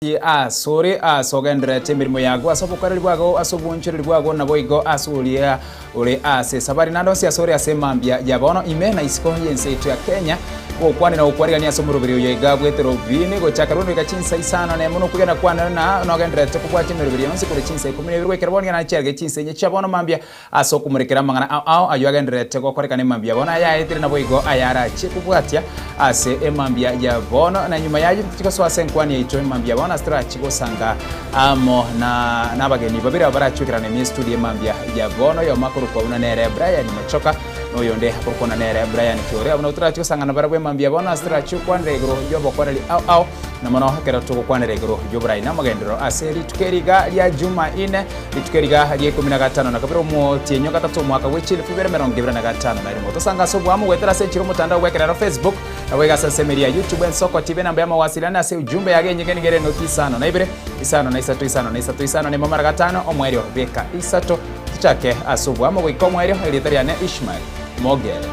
Asore asogendere temirimo yago asopokare bwago asobunchire bwago naboigo asulia ule ase sabari nando si asore asemambia yabono imena isiko yenseito ya Kenya okwani na okwarigania asomurubiri yegabwe Etorobini gochakaruno gachinsa isana ne muno kugena kwana na nogendere tekubwati mirubiri yonse kure chinsa 12 keraboni na cherge chinsa nye chabono mambia asokumurekera mangana ao ayogendere tekokwarekane mambia bona yaitire naboigo ayara chikubwatia ase emambia yabono na nyuma yaje tikoswa senkwani yaito mambia bona astra chigosanga amo na nabageni babira barachukirana mi studio mambia yabono yo makuru kwa una nere Brian Machoka no yonde hakuna nere Brian Kiore abona utra chigosanga na barabwe mambia bona astra chukwanre gro yo bokorali au na mano hakera tuko kwanre gro yo Brian namagendero aseri tukeriga ya juma ine tukeriga ya 15 na kabiro mu tienyo gatatu mwaka wechile fubere merongo 25 na remoto sanga sobo amu wetera sechiro mutandao wekera Facebook na wega sasa media YouTube Y'Ensoko TV namba ya mawasiliano ase ujumbe yage nyingene ngere no tisano na ibere isano na isatu isano ne mamara gatano omwerio beka isato tichake asubu amu wiko mwerio elitariane Ishmael Mogere.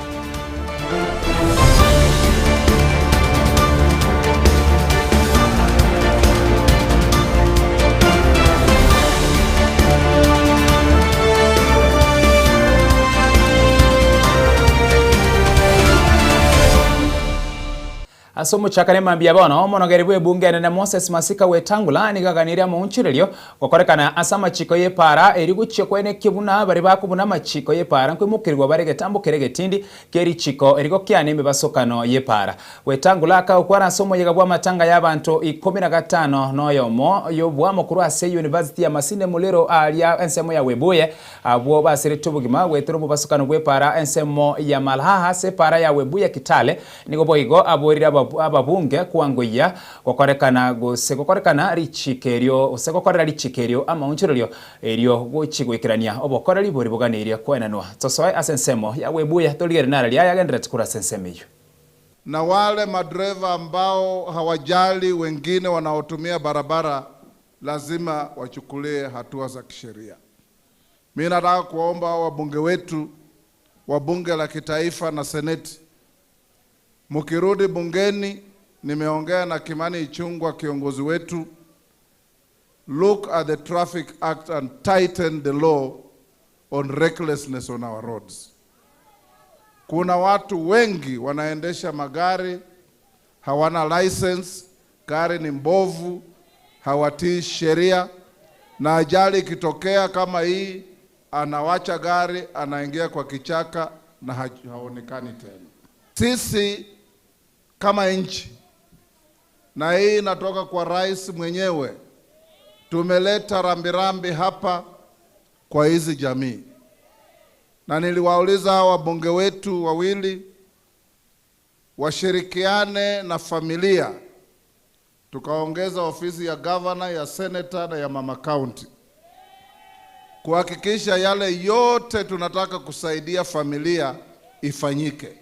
Asomo chakane mambia bono monogeribwe bungene na Moses Masika wetangula nigaganira mu nchirelyo gokorekana asama chiko ye para eriguche kwene kibuna bari bakubuna machiko ye para nkwimukirirwa barege tambo kerege tindi keri chiko erigo kyane mbasokano ye para wetangula ka ukwara asomo yegabwa matanga y'abantu 15 noyomo yobwa mukuru ase University ya Masinde Mulero alia ensemo ya Webuye abo basire tubugima wetero mu basokano bwe para ensemo ya Malhaha se para ya Webuye Kitale nigoboigo aborira ababunge kuangoya gokorekana gosegokorekana richikerio osegokorera richikerio ama unchirelyo erio gochigwikirania obokora libori boganiria kwenanwa tosoe asensemo ya Webuye toligere nara lya yagendere tukura sensemeyo na wale madreva ambao hawajali wengine wanaotumia barabara lazima wachukulie hatua za kisheria. Mimi nataka kuomba wabunge wetu wa bunge la kitaifa na seneti, mukirudi bungeni, nimeongea na Kimani Ichung'wah kiongozi wetu, look at the Traffic Act and tighten the law on recklessness on our roads. Kuna watu wengi wanaendesha magari hawana license, gari ni mbovu, hawatii sheria, na ajali ikitokea kama hii anawacha gari anaingia kwa kichaka na haonekani tena. Sisi kama nchi, na hii inatoka kwa rais mwenyewe, tumeleta rambirambi hapa kwa hizi jamii. Na niliwauliza wabunge wetu wawili washirikiane na familia, tukaongeza ofisi ya governor, ya senator na ya mama county, kuhakikisha yale yote tunataka kusaidia familia ifanyike.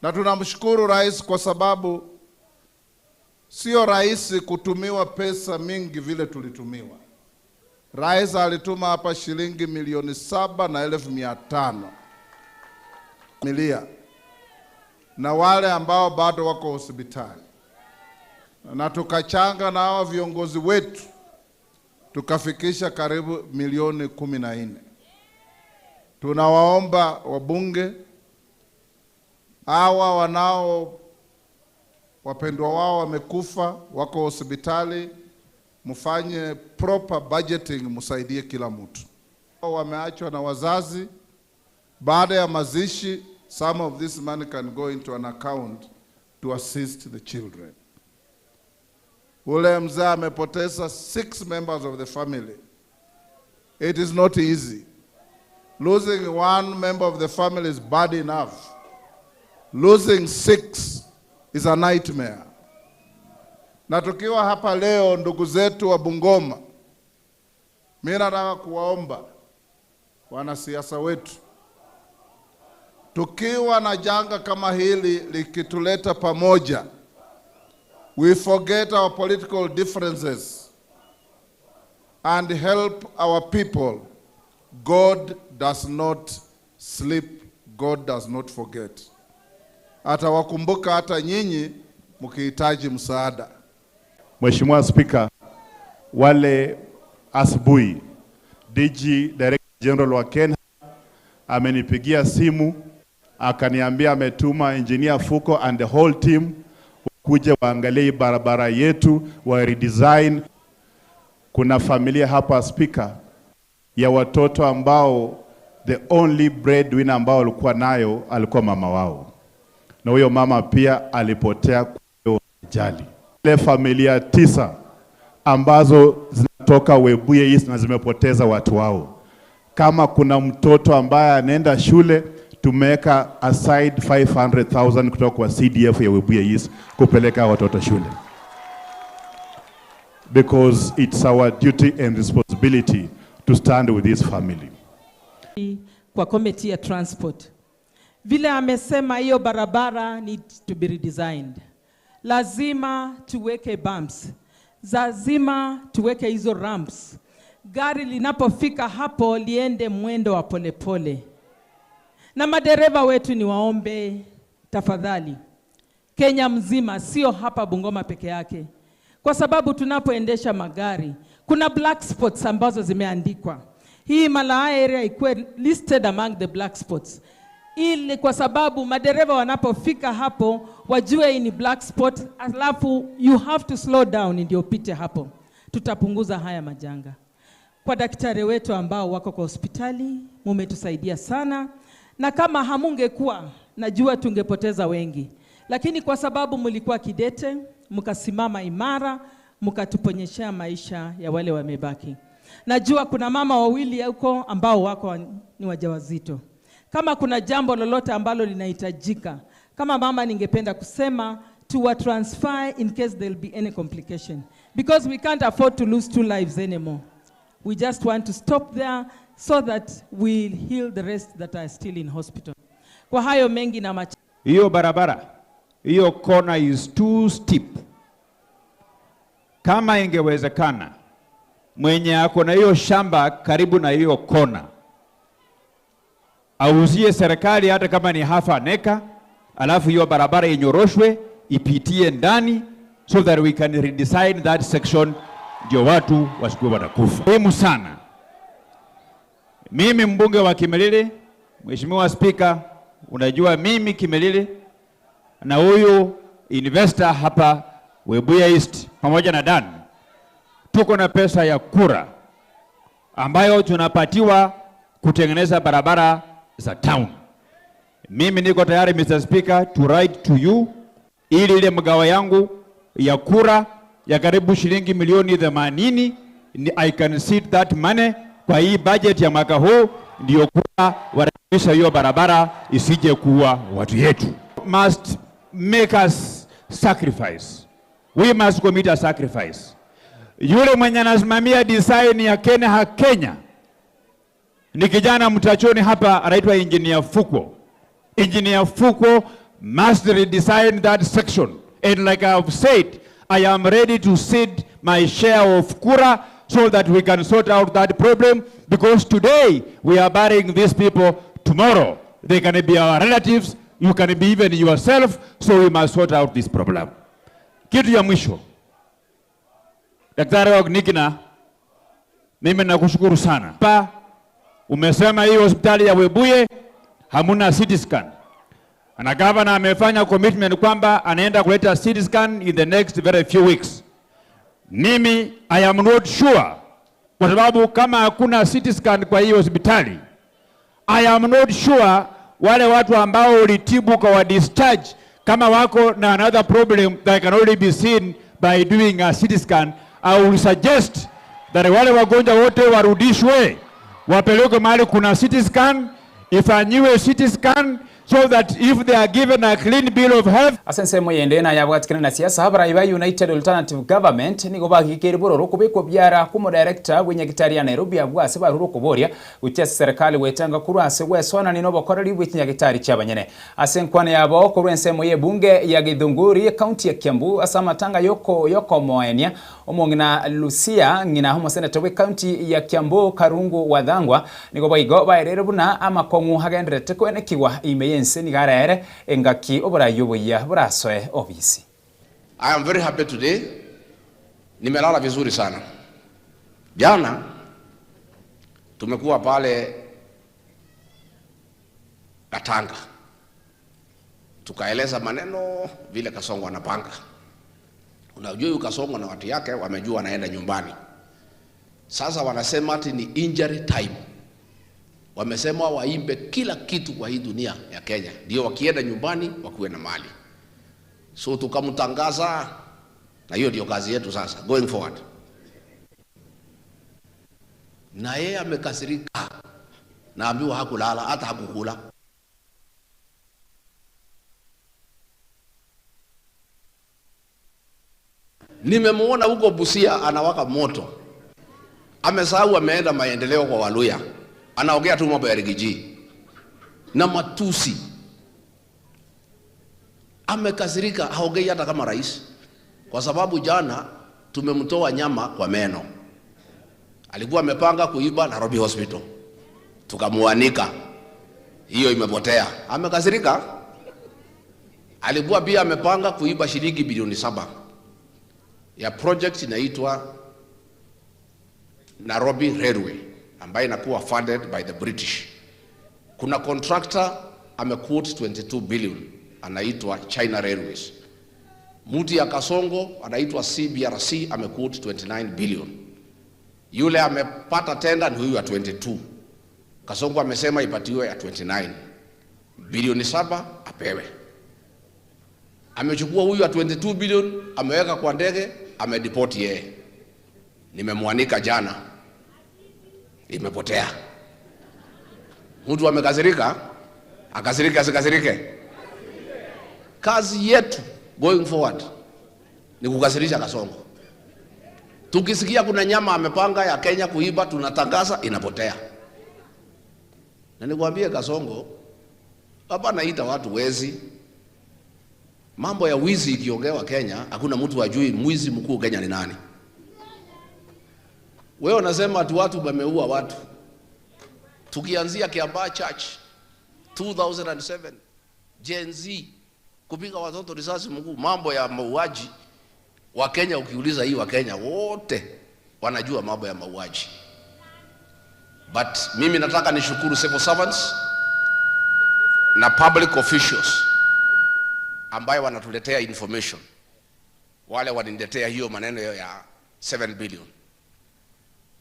Na tunamshukuru rais kwa sababu sio rahisi kutumiwa pesa mingi vile tulitumiwa. Rais alituma hapa shilingi milioni 7,500 familia na wale ambao bado wako hospitali, na tukachanga na hawa viongozi wetu tukafikisha karibu milioni 14. Tunawaomba wabunge hawa wanao wapendwa wao wamekufa wako hospitali, mfanye proper budgeting, msaidie kila mtu. Wameachwa na wazazi, baada ya mazishi some of this money can go into an account to assist the children. Ule mzee amepoteza 6 members of the family. It is not easy. Losing 1 member of the family is bad enough. Losing 6 is a nightmare. Na tukiwa hapa leo, ndugu zetu wa Bungoma, mimi nataka kuwaomba wanasiasa wetu, tukiwa na janga kama hili likituleta pamoja, we forget our political differences and help our people. God does not sleep, God does not forget. Atawakumbuka hata nyinyi mkihitaji msaada. Mheshimiwa Speaker, wale asubuhi DG Director General wa Kenya amenipigia simu akaniambia ametuma engineer Fuko and the whole team kuja waangalie barabara yetu wa redesign. Kuna familia hapa Speaker ya watoto ambao the only breadwinner ambao walikuwa nayo alikuwa mama wao, na huyo mama pia alipotea kwa ajali. Ile familia 9 ambazo zinatoka Webuye East na zimepoteza watu wao. Kama kuna mtoto ambaye anaenda shule, tumeweka aside 500,000 kutoka kwa CDF ya Webuye East kupeleka watoto shule, because it's our duty and responsibility to stand with this family. Kwa committee ya transport, vile amesema hiyo barabara needs to be redesigned. Lazima tuweke bumps, lazima tuweke hizo ramps. Gari linapofika hapo liende mwendo wa polepole. Na madereva wetu ni waombe tafadhali, Kenya mzima, sio hapa Bungoma peke yake, kwa sababu tunapoendesha magari kuna black spots ambazo zimeandikwa. Hii Malaya area ikuwe listed among the black spots, ili kwa sababu madereva wanapofika hapo wajue hii ni black spot, alafu you have to slow down ndio upite hapo. Tutapunguza haya majanga. Kwa daktari wetu ambao wako kwa hospitali, mumetusaidia sana, na kama hamungekuwa najua tungepoteza wengi, lakini kwa sababu mlikuwa kidete, mkasimama imara, mkatuponyeshea maisha ya wale wamebaki. Najua kuna mama wawili huko ambao wako ni wajawazito. Kama kuna jambo lolote ambalo linahitajika, kama mama ningependa kusema to transfer in case there'll be any complication, because we can't afford to lose 2 lives anymore. We just want to stop there so that we'll heal the rest that are still in hospital. Kwa hayo mengi na hiyo barabara, hiyo kona is too steep. Kama ingewezekana, mwenye ako na hiyo shamba karibu na hiyo kona auzie serikali hata kama ni half an acre, alafu hiyo barabara inyoroshwe ipitie ndani, so that we can redesign that section, ndio watu wasikuwe wanakufa. Muhimu sana. Mimi mbunge wa Kimilili, Mheshimiwa Speaker, unajua mimi Kimilili na huyu investor hapa Webuye East pamoja na Dan, tuko na pesa ya kura ambayo tunapatiwa kutengeneza barabara za town. Mimi niko tayari Mr. Speaker to write to you ili ile mgawa yangu ya kura ya karibu shilingi milioni 80, I can seed that money kwa hii budget ya mwaka huu, ndio kuwa warekebisha hiyo barabara isije kuwa watu yetu. Must make us sacrifice. We must commit a sacrifice. Yule mwenye anasimamia design ya Kenya ni kijana mtachoni hapa anaitwa Engineer Fuko. Engineer Fuko must redesign that section, and like I have said, I am ready to cede my share of kura so that we can sort out that problem, because today we are burying these people, tomorrow they can be our relatives, you can be even yourself, so we must sort out this problem. Kitu ya mwisho, Daktari Ognikina, mimi nakushukuru sana. Umesema hii hospitali ya Webuye hamuna CT scan. Na governor amefanya commitment kwamba anaenda kuleta CT scan in the next very few weeks. Mimi I am not sure, kwa sababu kama hakuna CT scan kwa hii hospitali, I am not sure wale watu ambao ulitibu kwa discharge kama wako na another problem that can only be seen by doing a CT scan. I will suggest that wale wagonjwa wote warudishwe, wapelekwe mahali kuna CT scan, ifanyiwe CT scan, so that if they are given a clean bill of health. Asense moyende na yabwatikana na siasa habara iba United Alternative Government nigo bagikira bororo kubiko byara kumo director w'inyagitari ya Nairobi abwase baruru kuboria ucyase serikali wetanga kurwase wesona ni nobo korali w'inyagitari cyabanyene. Asenkwane yabo kurwense moye bunge ya Githunguri county ya Kiambu asamatanga yoko moenia omongina Lucia ngina homo senator we county ya Kiambu Karungu Wathangwa nigo baigo baerere buna amakongu hagendrete kwenekiwa imeyense ni garere engaki obora yoboya burasoe obisi. I am very happy today Nimelala vizuri sana. Jana tumekuwa pale Katanga, tukaeleza maneno vile Kasongo anapanga. Unajua yu Kasongo na watu yake wamejua anaenda nyumbani. Sasa wanasema ati ni injury time. Wamesema waimbe kila kitu kwa hii dunia ya Kenya, ndio wakienda nyumbani wakuwe na mali. So tukamtangaza, na hiyo ndio kazi yetu sasa going forward. Na yeye amekasirika, naambiwa hakulala hata hakukula. Nimemuona huko Busia anawaka moto. Amesahau ameenda maendeleo kwa Waluya. Anaongea tu mambo ya rigiji na matusi. Amekasirika, haongei hata kama rais. Kwa sababu jana tumemtoa nyama kwa meno. Alikuwa amepanga kuiba Nairobi Hospital, tukamuanika. Hiyo imepotea. Amekasirika. Alikuwa pia amepanga kuiba shilingi bilioni 7 ya project inaitwa Nairobi Railway, ambayo inakuwa funded by the British. Kuna contractor amequote 22 billion, anaitwa China Railways. Mtu ya Kasongo anaitwa CBRC amequote 29 billion. Yule amepata tenda ni huyu ya 22. Kasongo amesema ipatiwe ya 29. Bilioni 7 apewe. Amechukua huyu ya 22 billion, ameweka kwa ndege, amedeport yeye. Nimemwanika jana. Imepotea. Mtu amekasirika, akasirike asikasirike. Kazi yetu going forward ni kukasirisha Kasongo. Tukisikia kuna nyama amepanga ya Kenya kuiba, tunatangaza, inapotea. Na nikwambie Kasongo, hapa naita watu wezi. Mambo ya wizi ikiongewa Kenya, hakuna mtu hajui mwizi mkuu Kenya ni nani. Wewe unasema ati watu wameua watu. Tukianzia Kiambaa Church 2007, Gen Z kupiga watoto risasi mkuu, mambo ya mauaji wa Kenya. Ukiuliza hii wa Kenya wote wanajua mambo ya mauaji. But mimi nataka nishukuru civil servants na public officials ambayo wanatuletea information. Wale waniletea hiyo maneno ya 7 billion.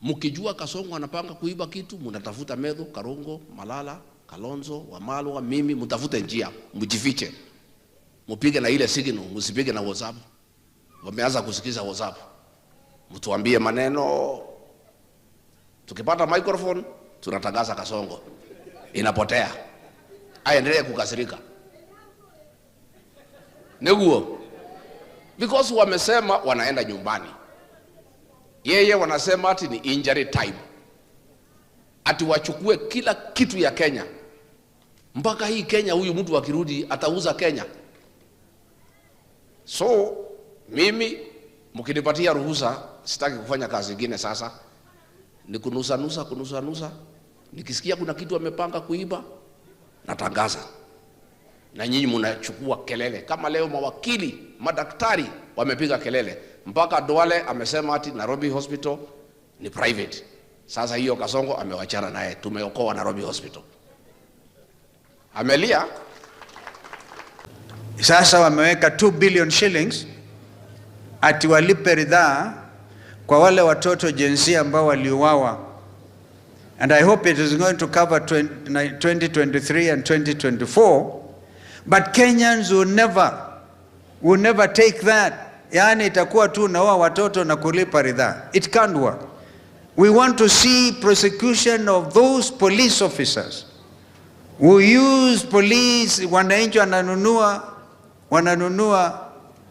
Mkijua Kasongo anapanga kuiba kitu, mnatafuta Medho, Karongo, Malala, Kalonzo, Wamalwa, mimi, mtafute njia, mjifiche. Mpige na ile signal, msipige na WhatsApp. Wameanza kusikiza WhatsApp. Mtuambie maneno. Tukipata microphone, tunatangaza Kasongo. Inapotea. Aendelee kukasirika. Neguo. Because wamesema wanaenda nyumbani. Yeye wanasema ati ni injury time. Ati wachukue kila kitu ya Kenya. Mpaka hii Kenya huyu mtu akirudi atauza Kenya. So mimi mkinipatia ruhusa, sitaki kufanya kazi nyingine sasa. Ni kunusa nusa. Nikisikia kuna kitu amepanga kuiba, natangaza. Na nyinyi mnachukua kelele. Kama leo mawakili, madaktari wamepiga kelele. Mpaka Duale amesema ati Nairobi Hospital ni private. Sasa hiyo Kasongo amewachana naye. Tumeokoa Nairobi Hospital. Amelia. Sasa wameweka 2 billion shillings ati walipe ridhaa kwa wale watoto jinsia ambao waliuawa. And I hope it is going to cover 2023 and 2024. But Kenyans will never take that. Yani itakuwa tu naoa watoto na kulipa ridhaa. It can't work. We want to see prosecution of those police officers who use police, wananchi wananunua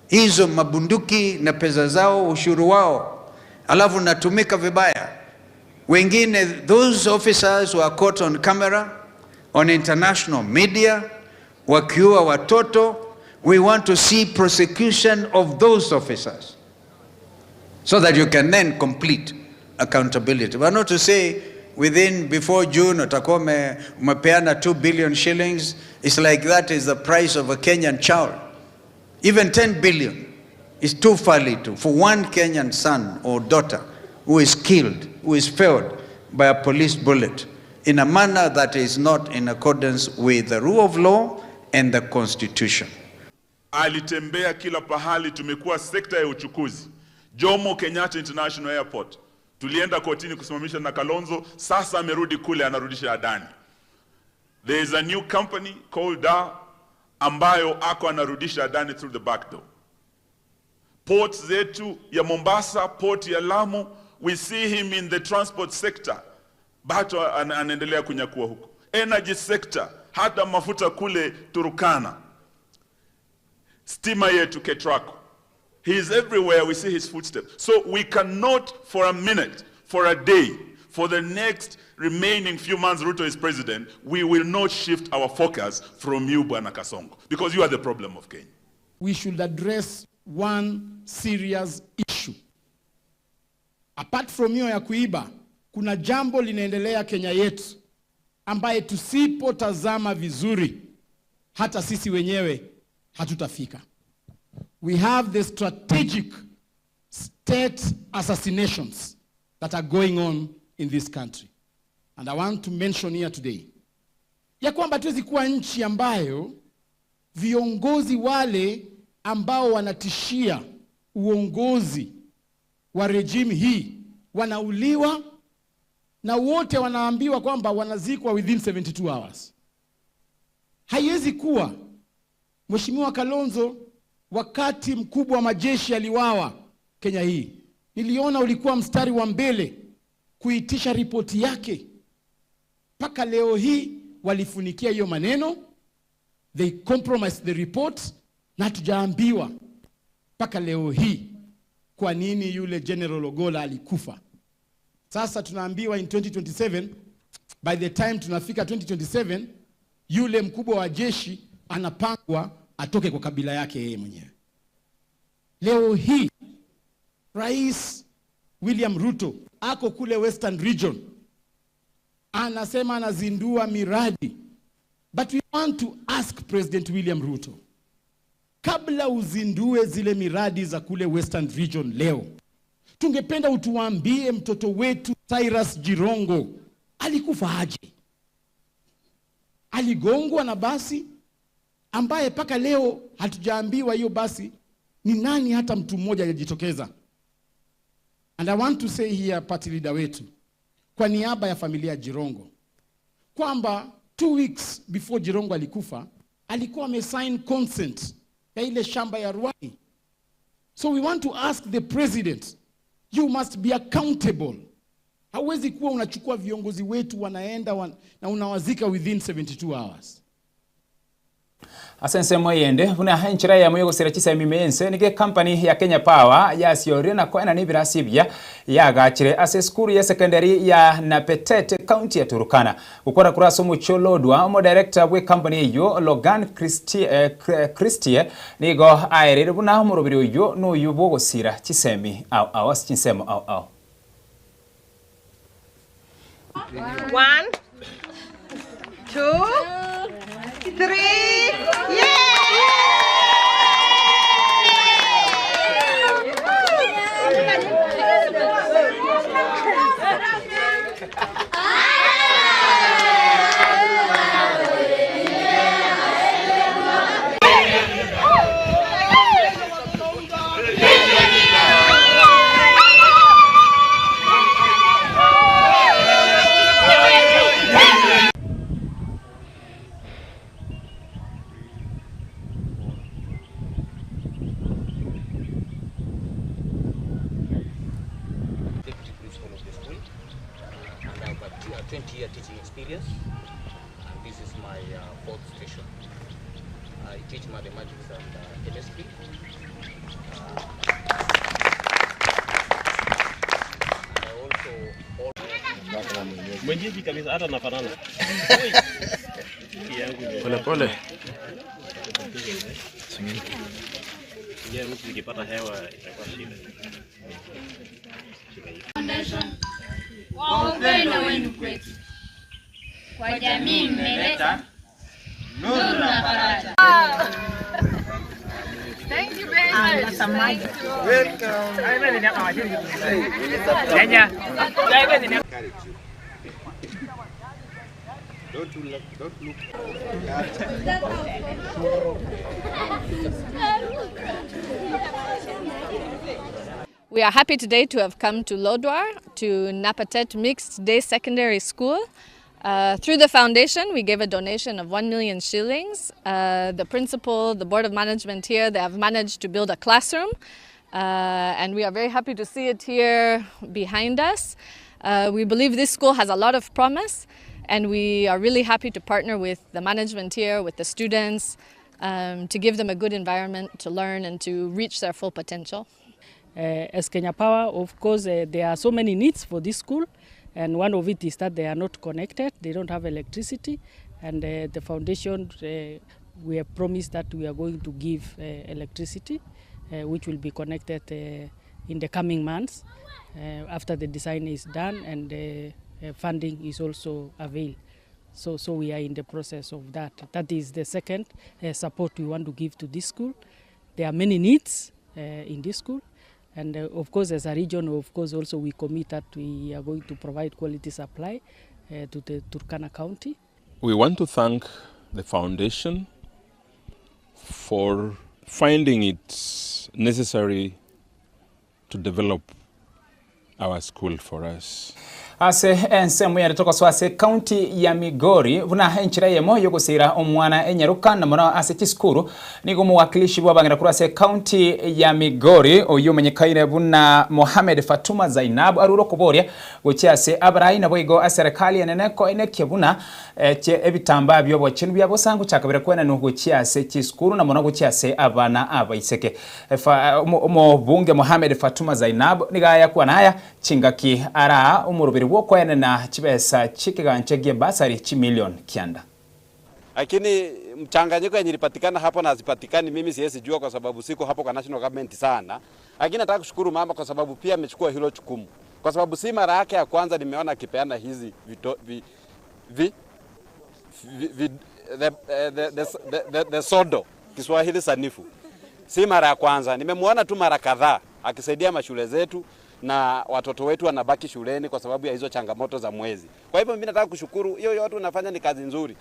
hizo mabunduki na pesa zao, ushuru wao, alafu natumika vibaya. Wengine, those officers who are caught on camera, on international media, wakiua watoto. We want to see prosecution of those officers so that you can then complete accountability. But not to say before June utakuwa umepeana 2 billion shillings. It's like that is the price of a Kenyan child. Even 10 billion It's too far little for one Kenyan son or daughter who is killed, who is felled by a police bullet in a manner that is not in accordance with the rule of law and the Constitution. Alitembea kila pahali, tumekuwa sekta ya uchukuzi. Jomo Kenyatta International Airport, tulienda kotini kusimamisha na Kalonzo, sasa amerudi kule anarudisha Adani. There is a new company called DA ambayo ako anarudisha Adani through the back door. Ports zetu ya Mombasa, port ya Lamu, we see him in the transport sector. Bato anaendelea kunyakua huko. Energy sector, hata mafuta kule Turukana. Stima yetu Ketraco. He is everywhere, we see his footsteps. So we cannot for a minute, for a day, for the next remaining few months Ruto is president, we will not shift our focus from you, Bwana Kasongo, because you are the problem of Kenya. We should address one serious issue. Apart from hiyo ya kuiba, kuna jambo linaendelea Kenya yetu ambaye tusipotazama vizuri hata sisi wenyewe hatutafika. We have the strategic state assassinations that are going on in this country. And I want to mention here today ya kwamba tuwezi kuwa nchi ambayo viongozi wale ambao wanatishia uongozi wa regime hii wanauliwa na wote wanaambiwa kwamba wanazikwa within 72 hours. Haiwezi kuwa. Mheshimiwa Kalonzo, wakati mkubwa wa majeshi aliwawa Kenya hii, niliona ulikuwa mstari wa mbele kuitisha ripoti yake. Paka leo hii walifunikia hiyo maneno, they compromised the report, na tujaambiwa paka leo hii kwa nini yule General Ogola alikufa. Sasa tunaambiwa in 2027, by the time tunafika 2027, yule mkubwa wa jeshi anapangwa atoke kwa kabila yake yeye mwenyewe. Leo hii Rais William Ruto ako kule Western Region, anasema anazindua miradi. But we want to ask President William Ruto, kabla uzindue zile miradi za kule Western Region leo, tungependa utuambie mtoto wetu Cyrus Jirongo alikufa aje? Aligongwa na basi ambaye paka leo hatujaambiwa hiyo basi ni nani, hata mtu mmoja hajitokeza. And I want to say here, party leader wetu, kwa niaba ya familia Jirongo, kwamba 2 weeks before Jirongo alikufa, alikuwa amesign consent ya ile shamba ya Ruai. So we want to ask the president, you must be accountable. Hauwezi kuwa unachukua viongozi wetu wanaenda na unawazika within 72 hours. Asense moyende buna hanchira ya moyo gusera chisa mimense nige company ya Kenya Power ya siore na kwena ni birasibya ya gachire ase skuru ya secondary ya Napetete county ya Turkana gukora kuraso mucholodwa mo director we company yo Logan Christie nigo aire buna mu rubiri yo no yubo gusira chisemi au chinsemo au 1 2 3 20-year teaching experience, and this is my fourth station. I teach mathematics and chemistry. I also mwenyeji kabisa hata nafanana. Pole pole. Mtu nikipata hewa itakuwa shida. Kwa upendo wenu kwetu, kwa jamii mmeleta nuru na faraja. Thank you, babe. We are happy today to have come to Lodwar, to Napatet Mixed Day Secondary School. Through the foundation, we gave a donation of 1 million shillings. The principal, the board of management here, they have managed to build a classroom. And we are very happy to see it here behind us. We believe this school has a lot of promise, and we are really happy to partner with the management here, with the students, to give them a good environment to learn and to reach their full potential. As Kenya Power, of course, there are so many needs for this school, and one of it is that they are not connected, they don't have electricity, and the foundation, we have promised that we are going to give electricity, which will be connected in the coming months after the design is done and funding is also availed. So we are in the process of that. That is the second support we want to give to this school. There are many needs in this school. And of course, as a region, of course, also we commit that we are going to provide quality supply to the Turkana County. We want to thank the foundation for finding it necessary to develop our school for us. Ase ensemu ya toko so ase county ya Migori buna enchira yemo yogusira omwana enyaruka na mona ase kiskuru nigo muwakilishi bwa bangira kuri ase county ya Migori oyumenyekaire buna Mohamed Fatuma Zainab aruro kuboria gocha ase abrai na boigo serikali eneneko eneke buna che ebitamba byo bochinu bya bosangu chakabere kwena no gocha ase kiskuru na mona gocha ase abana abaiseke mo bunge Mohamed Fatuma Zainab nigaya kwa naya chingaki ara umurubiri wokwene na chibesa chikiganche gie basari chi milioni kianda. Lakini mchanganyiko yenye ilipatikana hapo na hazipatikani mimi siwezi jua kwa sababu siko hapo kwa national government sana. Lakini nataka kushukuru mama kwa sababu pia amechukua hilo jukumu. Kwa sababu si mara yake ya kwanza nimeona akipeana hizi the sodo Kiswahili sanifu. Si mara ya kwanza, nimemuona tu mara kadhaa akisaidia mashule zetu na watoto wetu wanabaki shuleni kwa sababu ya hizo changamoto za mwezi. Kwa hivyo mimi nataka kushukuru, hiyo yote unafanya ni kazi nzuri.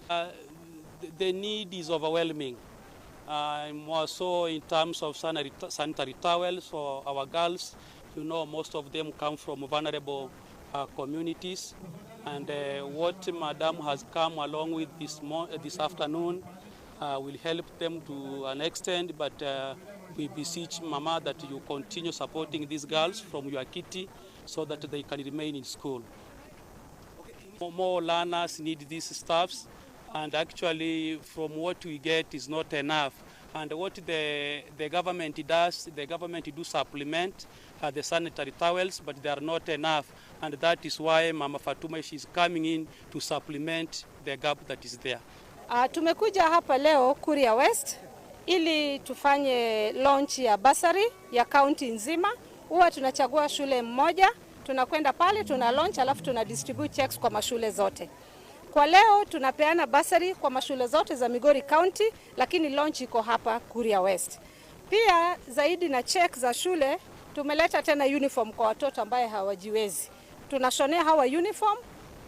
The need is overwhelming. More so in terms of sanitary towels for our girls. You know, most of them come from vulnerable communities. And what Madam has come along with this afternoon will help them to an extent, but we beseech Mama that you continue supporting these girls from your kitty so that they can remain in school. More learners need these staffs, and actually from what we get is not enough. And what the government does, the government do supplement the sanitary towels, but they are not enough. And that is why Mama Fatuma is coming in to supplement the gap that is there. Tumekuja hapa leo Kuria West ili tufanye launch ya basari ya county nzima. Huwa tunachagua shule mmoja, tunakwenda pale, tuna launch, alafu tuna distribute checks kwa mashule zote. Kwa leo tunapeana basari kwa mashule zote za Migori County, lakini launch iko hapa Kuria West. Pia zaidi na check za shule, tumeleta tena uniform kwa watoto ambaye hawajiwezi. Tunashonea hawa uniform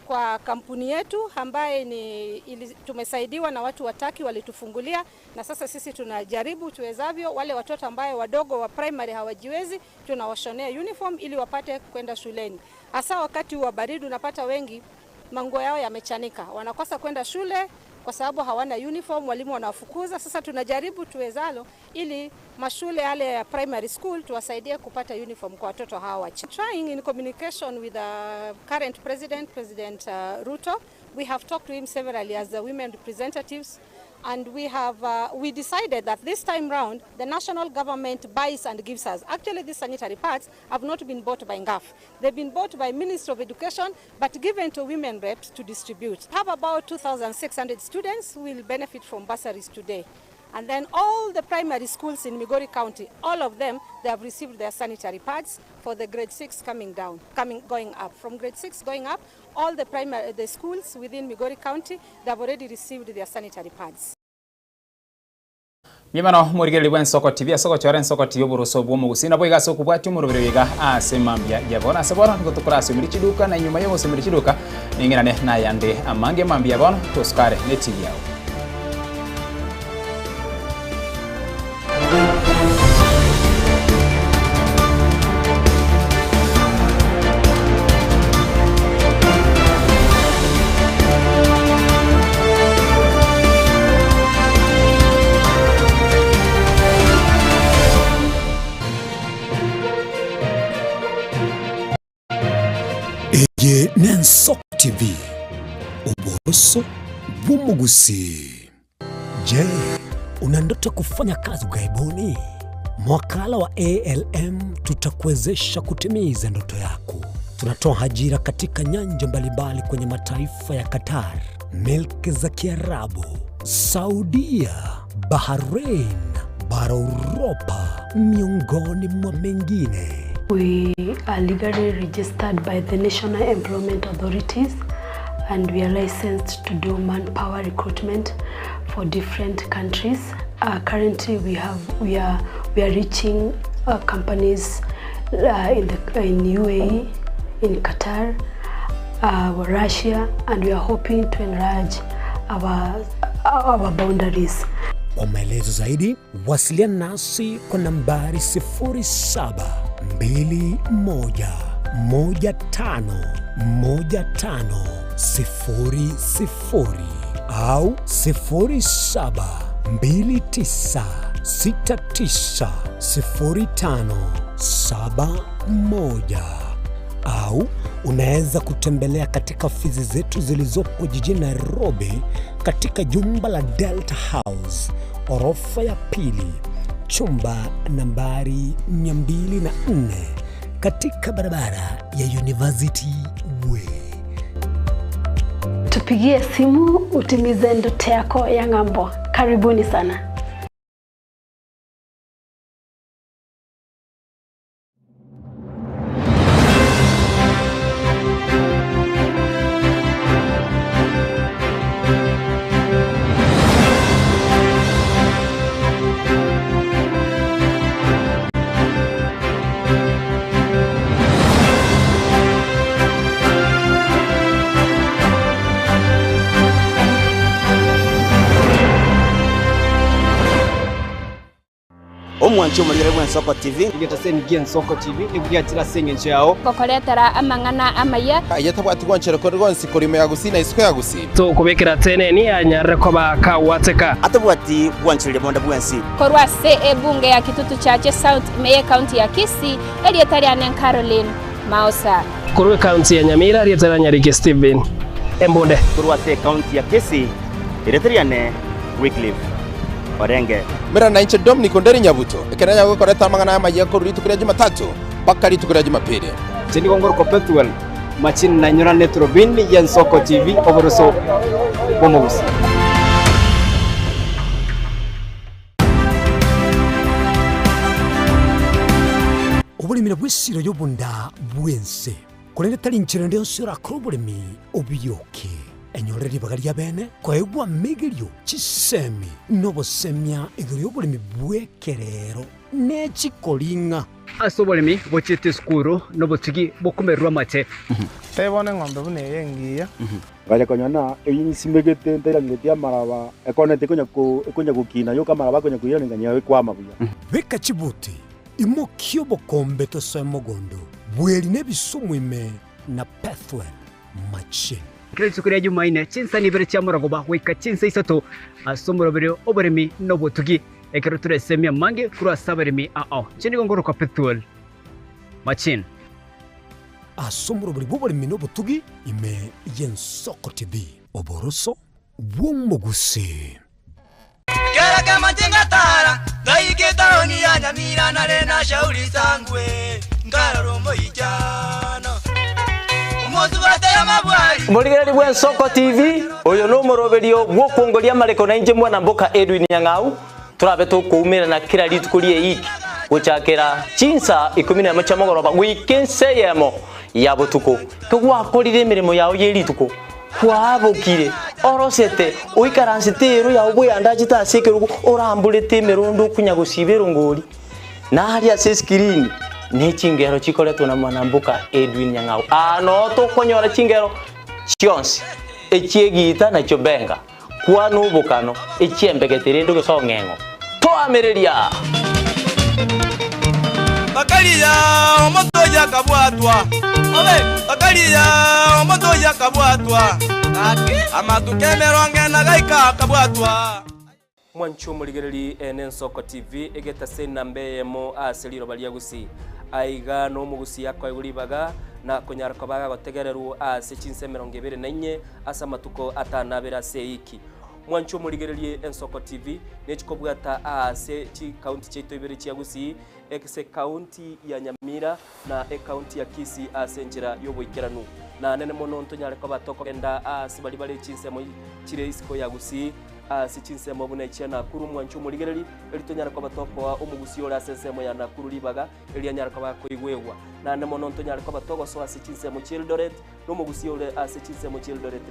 kwa kampuni yetu ambaye tumesaidiwa na watu wataki walitufungulia, na sasa sisi tunajaribu tuwezavyo wale watoto ambaye wadogo wa primary hawajiwezi tunawashonea uniform ili wapate kwenda shuleni. Hasa wakati wa baridi unapata wengi manguo yao yamechanika, wanakosa kwenda shule kwa sababu hawana uniform, walimu wanawafukuza. Sasa tunajaribu tuwezalo ili mashule yale ya primary school tuwasaidie kupata uniform kwa watoto hawa. Trying in communication with the current President Ruto. We have talked to him severally as the women representatives, and we decided that this time round the national government buys and gives us. Actually, these sanitary pads have not been bought by NGAF. They've been bought by Ministry of Education but given to women reps to distribute. We have about 2,600 students who will benefit from bursaries today. And then all the primary schools in Migori County, all of them, they have received their sanitary pads for the grade 6 going up. From grade 6 going up, all the schools within Migori County, they have already received their sanitary pads. Nyimano murigeli Y'Ensoko TV asoko chora Y'Ensoko TV buruso bwo mugusina boiga so kubwati umurubire wiga asemambya yabona sebona ngotukurasi muri kiduka na nyuma yo muri kiduka ningirane na yande amange mambya yabona toskare ne TV yawo. Y'Ensoko TV, uboroso bw'umugusi. Je, una ndoto kufanya kazi ughaibuni? Mwakala wa ALM tutakuwezesha kutimiza ndoto yako. Tunatoa ajira katika nyanja mbalimbali kwenye mataifa ya Qatar, Milki za Kiarabu, Saudia, Bahrain, bara Europa, miongoni mwa mengine. We are legally registered by the National Employment Authorities and we are licensed to do manpower recruitment for different countries. Currently we are reaching companies in UAE, in Qatar, Russia, and we are hoping to enlarge our boundaries. Kwa maelezo zaidi, wasiliana nasi kwa nambari 0721151500 au 0729690571 au unaweza kutembelea katika ofisi zetu zilizopo jijini Nairobi katika jumba la Delta House, orofa ya pili, chumba nambari 204 katika barabara ya University Way. Tupigie simu utimize ndoto yako ya ng'ambo. Karibuni sana. Omwancho muri Y'Ensoko TV igetaseni Y'Ensoko TV ibwatira senge nchao kokoretera amangana amaya ayatabwati gwanchero ko rwonsi kurime yagusina isiko yagusina to kubekera teneni anyare ko bakawateka atabwati gwanchero bonda bwansi korwa ebunge ya Kitutu chache South Meye County ya Kisii elietari anen Caroline Mausa korwe county ya Nyamira elietari Nyarike Steven Embonde korwa county ya Kisii elietari ane Wycliffe Orenge mera na inche Dominic Onderi Nyabuto ekeranya gukoreta amangana amaye ko ruri tukira Jumatatu bakari tukira Jumapili chini gongoro ko Petuel machini na nyora Etorobini Y'Ensoko TV oboroso bomugusi Obulimira bwesiro yobunda bwense kulende tali nchero ndio sura krobulimi obiyoke enyoreri bagalia bene kwa egwa megerio chisemi nobosemia igrio bulimi bwekerero nechikolinga asobolimi bochete skuru nobotigi bokumerwa mache tebone ng'ombe bune yengiya gaja konyana eyisimegete nterangetia maraba ekonete konya kukina yo kamara bakonya kuyira nganya kwama buya beka chibuti imokio bokombe to semogondo bweli nebisumwime na pathway machine Kristo kuri Jumaine chinsa ni bere cyamurago bahweka chinsa isato asomoro bere oberemi no botugi ekero turesemia mange kuri asaberemi chini gongoro kwa Petuel machine asomoro bere boberemi no botugi ime Y'Ensoko TV oboroso bw'umugusi Kera kama tingatara Daike taoni ya Nyamira na rena shauri sangwe Ngararombo ijana Murigeri Y'Ensoko TV oyo no moroberio gwokongoria mareko na inje mwana mboka Edwin Nyang'au turabe tukumira na kira litukurie iki guchakira chinsa 11 chamogoroba wikenseyemo ya butuko tugwakorire mirimo yawo yerituko kwabukire orosete oikaransitero ya ubwe andajita asekerugo orambulete merondo kunya gusibero ngoli na hali ya screen ne chingero chikoletwo na mwanambuka Edwin Nyang'au no to konyora chingero chionsi echiegita na chobenga kwa nubukano echiembegetere ndo gisongengo to amereria Bakalia omoto ya kabwatwa ole bakalia omoto ya kabwatwa amatukemero ngena gaika kabwatwa Mwancho muligereri Y'Ensoko TV egeta sena mbeyemo aseliro balia gusi aiga no mugusi yakwa iguribaga na kunyara kwabaga gotegereru ase chinse 24 asa matuko atanabera seiki Mwancho muligereri Y'Ensoko TV nechikobwata ase chi county cheto ibere chia gusi ekse county ya Nyamira na county ya Kisii ase njira yobuikeranu na nene mono ntonyare kwa batoko enda ase bali bali chinse mo chire isiko ya gusi sichinse mabuna ichia Nakuru Mwancho muligereri elitonyara kwa batoko wa umugusi ora sensemo ya Nakuru libaga elianyara kwa bakoigwewa na nemo nontonyara kwa batoko so asichinse mu Childoret no mugusi ora asichinse mu Childoret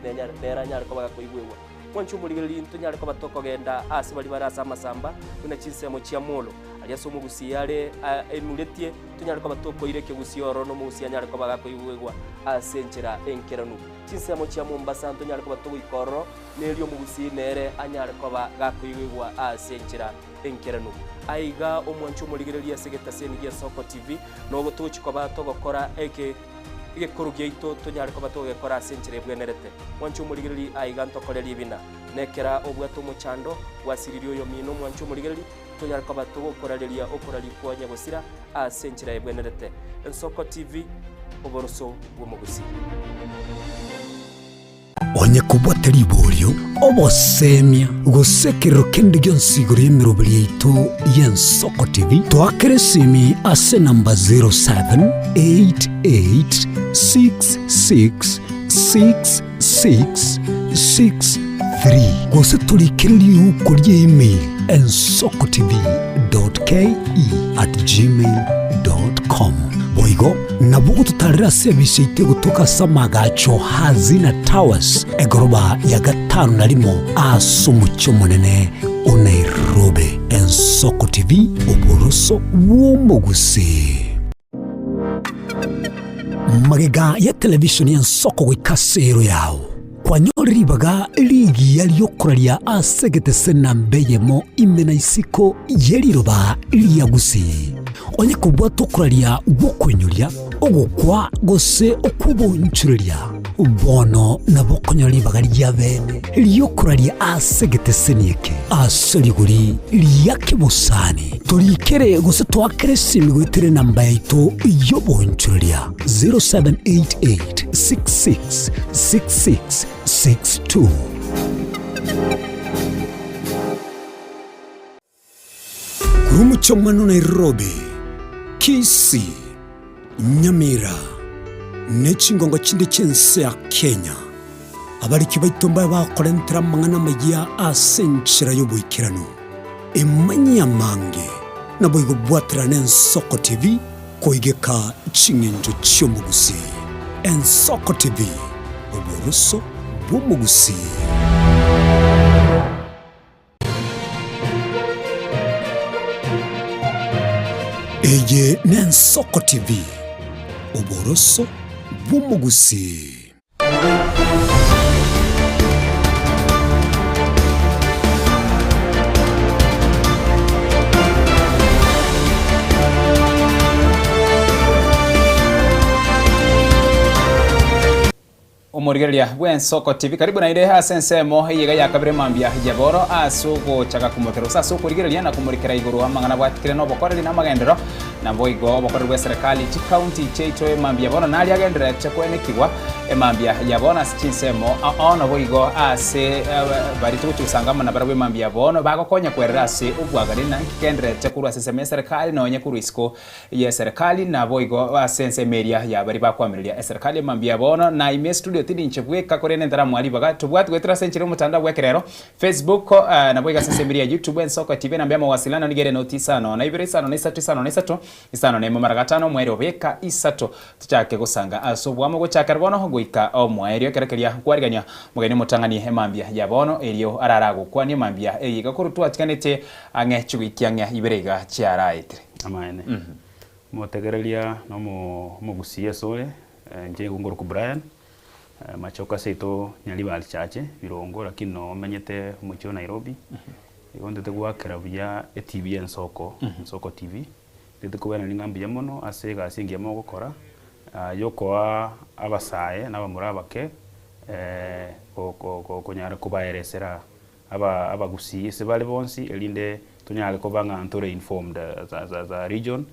nera nyara kwa bakoigwewa Mwancho muligereri ntonyara kwa batoko genda asibali barasa masamba kuna chinse mu Chiamolo aliaso mugusi yale emuletie tonyara kwa batoko ireke gusi oro no mugusi anyara kwa bakoigwewa asenchera enkeranu chinse mu Mombasa ntonyara kwa batoko ikoro nelio mugusi nere anyare kwa gakuigwa asenchera enkeranu aiga omwancho muligereria segeta seni Y'Ensoko TV no gotuchi kwa bato gokora ege korugeito tonyare kwa bato gokora asenchera bwenerete mwancho muligereri aiga ntokoreri bina nekera obwato muchando wasiririo yo mino mwancho muligereri tonyare kwa bato gokorareria okorari kwa nyagosira asenchera bwenerete Y'Ensoko TV oboroso bwomugusi onye kubwatari iborio obosemia gusekero kende gyonsigoro yemirobiri yaitu Y'Ensoko TV twakeresimi ase namba 0788666663 gose tulikereri uko rye email ensokotv.ke@gmail.com boigo nabugo tutarira service ite gutuka samagacho hazina towers egoroba ya 5 asumucho munene Nairobi. Y'Ensoko TV oboroso womugusi magega ya television Y'Ensoko gwikasero yao kwanyoribaga ligi yaliyokuralia asegete sena mbeyemo imena isiko yeliroba liyagusi onye kubwato kuralia gukwenyulia ogukwa gose okubonchuria bono nabokonyolibaga lyabene liyokuralia asegete senieke asoliguri liyakibusani tulikere gose twakere simigwitere namba yaitu yobonchuria 0788666662 Kurumucho mano Nairobi, Kisii, Nyamira, nechingongo chinde chense ya Kenya. Abariki baitomba bakorentera mangana magia asenchira yobuikirano. Emanya mange na boigo bwatira Y'Ensoko TV koigeka chingenjo chyomugusi. Y'Ensoko TV oboroso bwomugusi. Eye Y'Ensoko TV oboroso bwomugusi. umurigeria Y'Ensoko TV karibu na ile hasensemo yega ya kabire mambia jaboro asugo chaka kumukero saso kurigeria na kumurikira iguru amangana bwatikire no bokoreri na magendero na boigo bokoreri bwa serikali chi county cheito mambia bono nali agendera chekwenekirwa mambia yabona sichinsemo ono boigo ase bari tutu sangama na barabwe mambia bono bagokonya kwerera ase ubwagari na kikendere chekurwa seseme serikali na onye kurisiko ya serikali na boigo asense media ya bari bakwamiria serikali mambia bono na ime studio tidi nchebwe kakorene ndara mwali baga tubwatu wetra senchire mutandao wekerero Facebook na boiga sese media YouTube Y'Ensoko TV na mbema wasilana nigere notisa no na ibirisa no nisa 9 3 isano nemo maragatano mweri obeka isato tuchake gusanga asobwamo gochaka bono goika o mweri kerekeria kwarigania mugeni mutangani emambia ya bono elio ararago kwani mambia eyiga kurutwa tikanete ange chugikia nge iberega chiaraitire amaene motegereria no mugusie sole nje gunguru ku Brian machoka seito nyali bali chache birongo lakini no menyete mucho Nairobi igonde te gwakera buya TV Y'Ensoko TV ndete kubana ningambi yamono asega asingi yamo gukora yoko abasaye n'abamurabake kunyara kubaeresera abagusi se bale bonsi elinde tunyale kobanga antore informed za region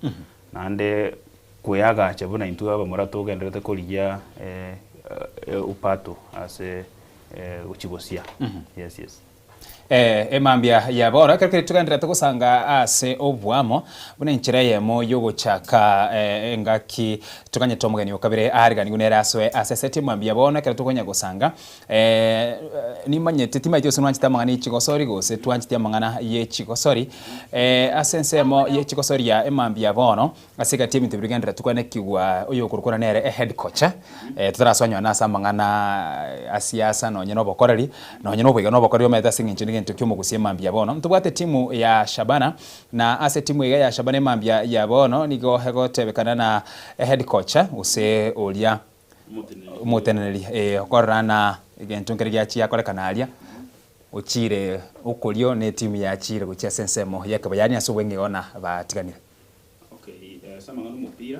nande kuyaga chabuna intu abamurato gendete kolijya upato ase uchibosia yes emambia ya bora kare tugandira tugusanga ase obwamo bune nchira yemo yogochaka engaki tuganye tomugeni okabire arigani gunera aswe aseseti mambia bona kare tugonya gusanga ni manyete timaityo sunwanchita mangani chigosori gose twanchita mangana ye chigosori asensemo ye chigosori ya emambia bono asika timu tibigandira tukwane kigwa oyo kurukura nere head coach tutaraswanywa nasa mangana asiasa no nyeno bokorari no nyeno bwiga no bokorari ometa singinchi nto kyomo kusema mbia bono mtubwate timu ya Shabana na ase timu ya Shabana mambia ya bono nigo hego tebekana na head coach use olia muteneli okorana gento ngeregia chi akore kanalia uchire ukolio ne timu ya chire gucha sensemo yakabayani asubwenge ona batiganira samangano mupira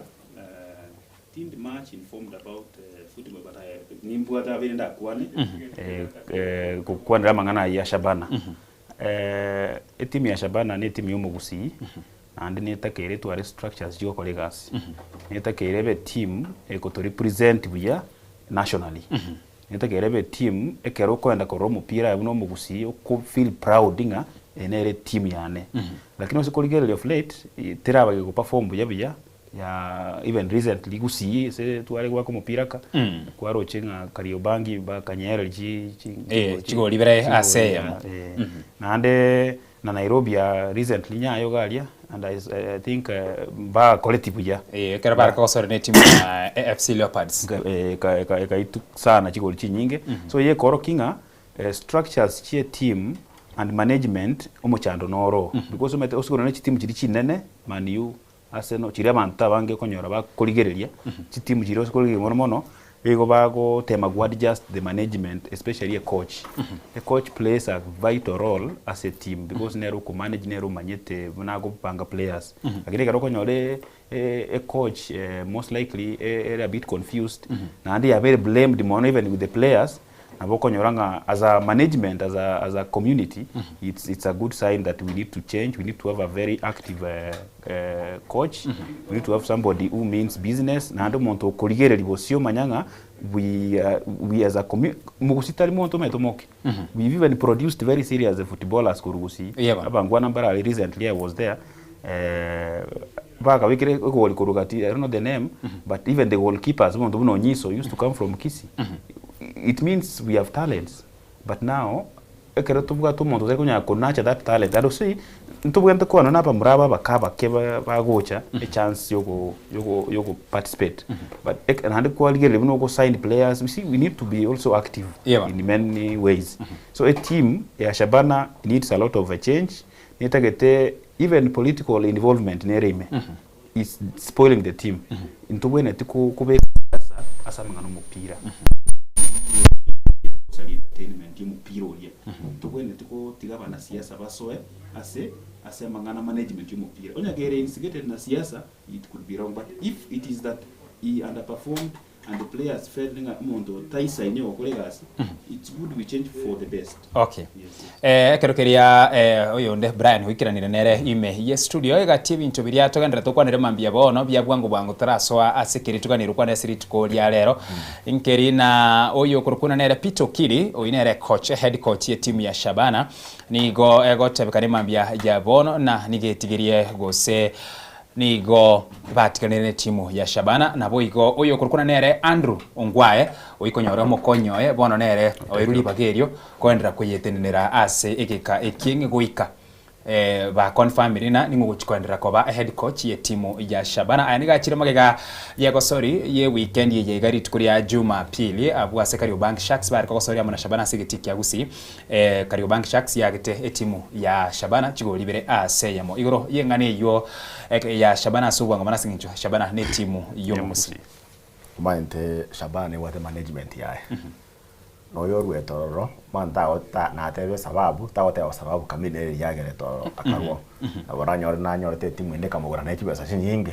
team the match informed about football but nimbwata abenda kwane kukwanira mangana ya Shabana timu ya Shabana ni timu yomugusi and netakere to structures yo colleagues netakere be team to represent buya nationally netakere be team ekero kwenda ko mupira buno mugusi ko feel proud nga enere team yane lakini osikoligere of late teraba ko perform buya ya even recently gusi se tuare kwa mupira ka kwa rochenga Kariobangi ba Kanyera chigo libere ase na Nairobi recently nyayo galia and I think ba collective ya karabara ko sore ne timu ya AFC Leopards ka itu sana chigo chinyinge so ye koro kinga structures chia team and management omochando noro because umete osigoro ne team chiri chinene maniu Arsenal chiri abantu bange konyora bakoligereria chitimu chiri osikoligereria mono ego bago tema go adjust the management especially a coach a coach plays a vital role as a team because nero ku manage nero manyete bunago panga players agire garo konyore a coach most likely a bit confused na andi are very blamed more even with the players aboko nyoranga as a management as a community it's a good sign that we need to change. We need to have a very active coach. We need to have somebody who means business na ndo monto koligere libosio manyanga we as a community mugusitali monto metomoke we've even produced very serious footballers kurugusi abangwa number recently I was there baga wikire goal kurugati I don't know the name but even the goalkeepers monto buno nyiso used to come from Kisi. It means we have talents, but now ekero tuvuga tumuntu zeko nya konacha that talent ado si ntuvuga ntako na napa muraba bakaba keba bagocha a chance yoko participate but and quality level no go sign players we need to be also active in many ways so a team ya Shabana needs a lot of a change netagete even political involvement nerime is spoiling the team ntuvuga netiko kube asa mangano mupira entertainment y'umupira uriya tubwene tuko tigaba na siasa basoe ase mangana management y'umupira onyagere instigated na siasa it could be wrong but if it is that he underperformed and the players felt nga mondo taisa inyo kolegas it's good we change for the best. Okay kerokeria oyo nde Brian wikiranire nere ime ye studio ega TV ntobiria togandira tokwanire mambia bono bya bwangu taraswa asikiri tuganira kwana siri tukolia lero inkeri na oyo kurukuna nere Pito Kili oinere coach head coach ye timu ya Shabana nigo ego tebekane mambia ya bono na nigetigirie gose nigo batikanire timu ya Shabana na boigo oyo kurukuna nere Andrew Ongwae oikonyora mokonyoe bono nere oiruli bagerio kwendera kuyetenera ase ekeka eking guika ba confirm rina ningo guchikwendera koba head coach ye timu ya Shabana aya nigachire magega yego sorry ye weekend ye igari tukuri ya Jumapili abwase Kariobangi Sharks bari ko sorry amana Shabana sigitiki yagusi Kariobangi Sharks yagete timu ya Shabana chigoli bere aseyamo igoro yengane yo ya Shabana subwa ngana singicho Shabana ne timu yo musi kumainte Shabana ni wate management yae no yoru etororo manta ota na tebe sababu sababu kamili yagere to akarwo abora nyore te timu inde kamugura na kibesa nyinge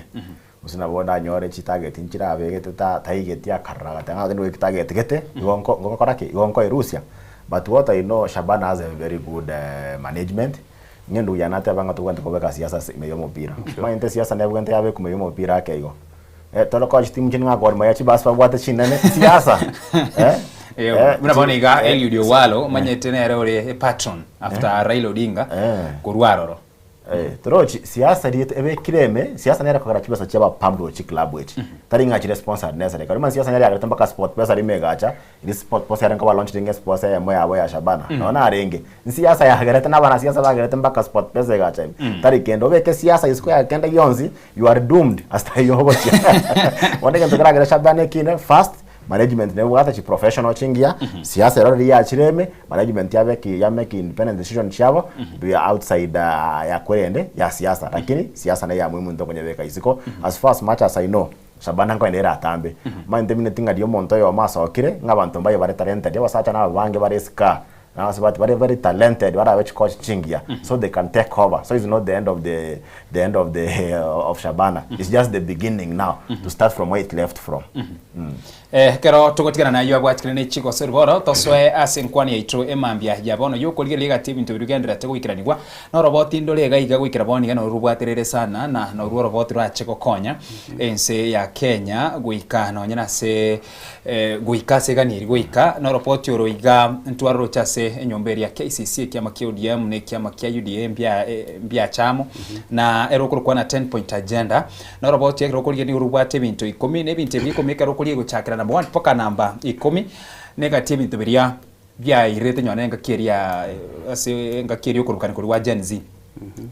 usina boda nyore chitarget inchira abegete taigeti akarraga tanga ndo target gete ngonko korake ngonko Russia. But what I know, Shabana has a very good management. Ngendu yanate abanga tukwenda kobeka siasa meyo mupira mainte siasa nebwente yabe kumeyo mupira akeigo tolo coach timu chinga gor mayachi baspa bwate chinene siasa unaboniga Eliud Owalo manyetenere ore patron after Raila Odinga kurwaroro trochi siasa diet ebe kireme siasa nera kokara kibasa chaba pamdo chi club wechi taringa chi sponsor nesa reka man siasa nera agata mbaka sport pesa rimegacha ili sport posa yarenga wa launch dinga sponsor ya moya ya Shabana naona arenge siasa ya agata na bana siasa agata mbaka sport pesa gacha tari kendo beke siasa isiko ya kenda yonzi you are doomed hasta yogo wande kendo agata Shabana kine fast management ne wata chi professional chingia siasa rori ya chireme management ya make independent decision chavo be outside ya kwende ya siasa lakini siasa na ya muhimu ndo kwenye weka isiko as far as much as I know Shabana ko endera atambe mande minetinga dio monto yo masokire ngabantu mbaye bare talented basacha na bange bare ska now so but very talented what I coach chingia so they can take over so it's not the end of of Shabana it's just the beginning now to start from where it left from kero tugotigana na yo agwatikire ne chiko servoro toswe asenkwani yaitro emambia yabono yo kolige lega TV into rugendera te guikiranirwa no roboti ndole ga iga guikira boni gano rubwaterere sana na no ruo roboti rwa cheko konya ense ya Kenya guika no nyana se guika se ganiri guika no roboti oro iga ntwaro chase enyomberi ya KCC kiama kia ODM ne kiama kia UDM bia chamo na erokuru kwa na 10 point agenda no roboti ya rokolige ni rubwate bintu 10 ne bintu bikomeka rokolige guchakira number 1 poka namba 10 negative bintu biria bia irete nyone ngakiria ase ngakiria okurukana kuri wa Gen Z